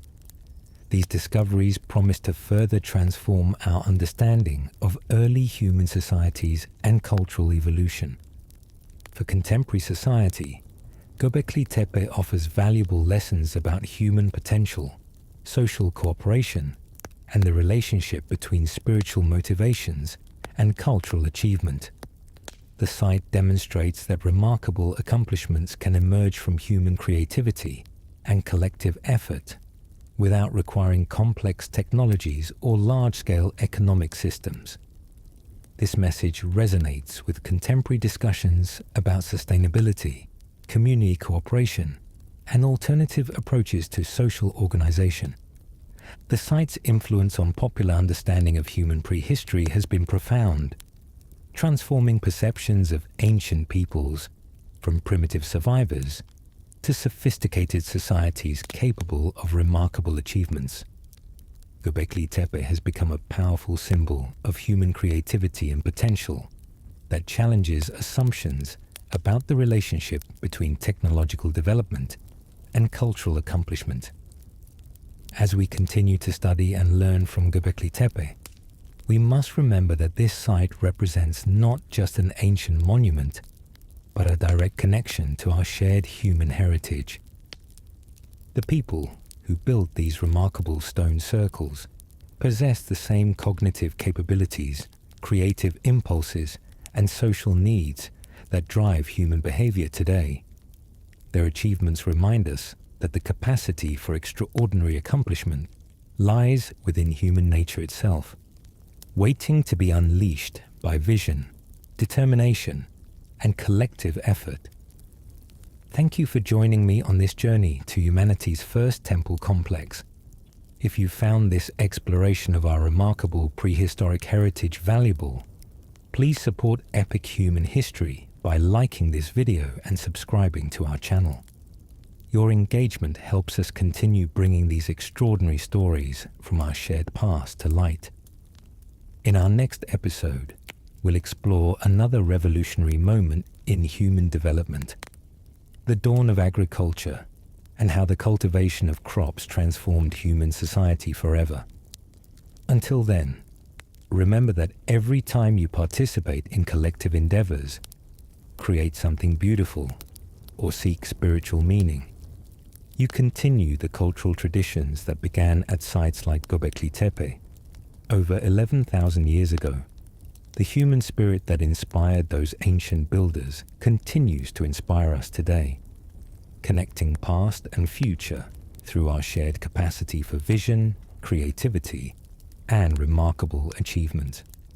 These discoveries promise to further transform our understanding of early human societies and cultural evolution. For contemporary society, Göbekli Tepe offers valuable lessons about human potential, social cooperation, and the relationship between spiritual motivations and cultural achievement. The site demonstrates that remarkable accomplishments can emerge from human creativity and collective effort without requiring complex technologies or large-scale economic systems. This message resonates with contemporary discussions about sustainability, community cooperation, and alternative approaches to social organization. The site's influence on popular understanding of human prehistory has been profound, transforming perceptions of ancient peoples from primitive survivors to sophisticated societies capable of remarkable achievements. Göbekli Tepe has become a powerful symbol of human creativity and potential that challenges assumptions about the relationship between technological development and cultural accomplishment. As we continue to study and learn from Göbekli Tepe, we must remember that this site represents not just an ancient monument, but a direct connection to our shared human heritage. The people who built these remarkable stone circles possess the same cognitive capabilities, creative impulses, and social needs that drive human behavior today. Their achievements remind us that the capacity for extraordinary accomplishment lies within human nature itself, waiting to be unleashed by vision, determination, and collective effort. Thank you for joining me on this journey to humanity's first temple complex. If you found this exploration of our remarkable prehistoric heritage valuable, please support Epic Human History by liking this video and subscribing to our channel. Your engagement helps us continue bringing these extraordinary stories from our shared past to light. In our next episode, we'll explore another revolutionary moment in human development, the dawn of agriculture, and how the cultivation of crops transformed human society forever. Until then, remember that every time you participate in collective endeavors, create something beautiful, or seek spiritual meaning, you continue the cultural traditions that began at sites like Göbekli Tepe over 11,000 years ago. The human spirit that inspired those ancient builders continues to inspire us today, connecting past and future through our shared capacity for vision, creativity, and remarkable achievement.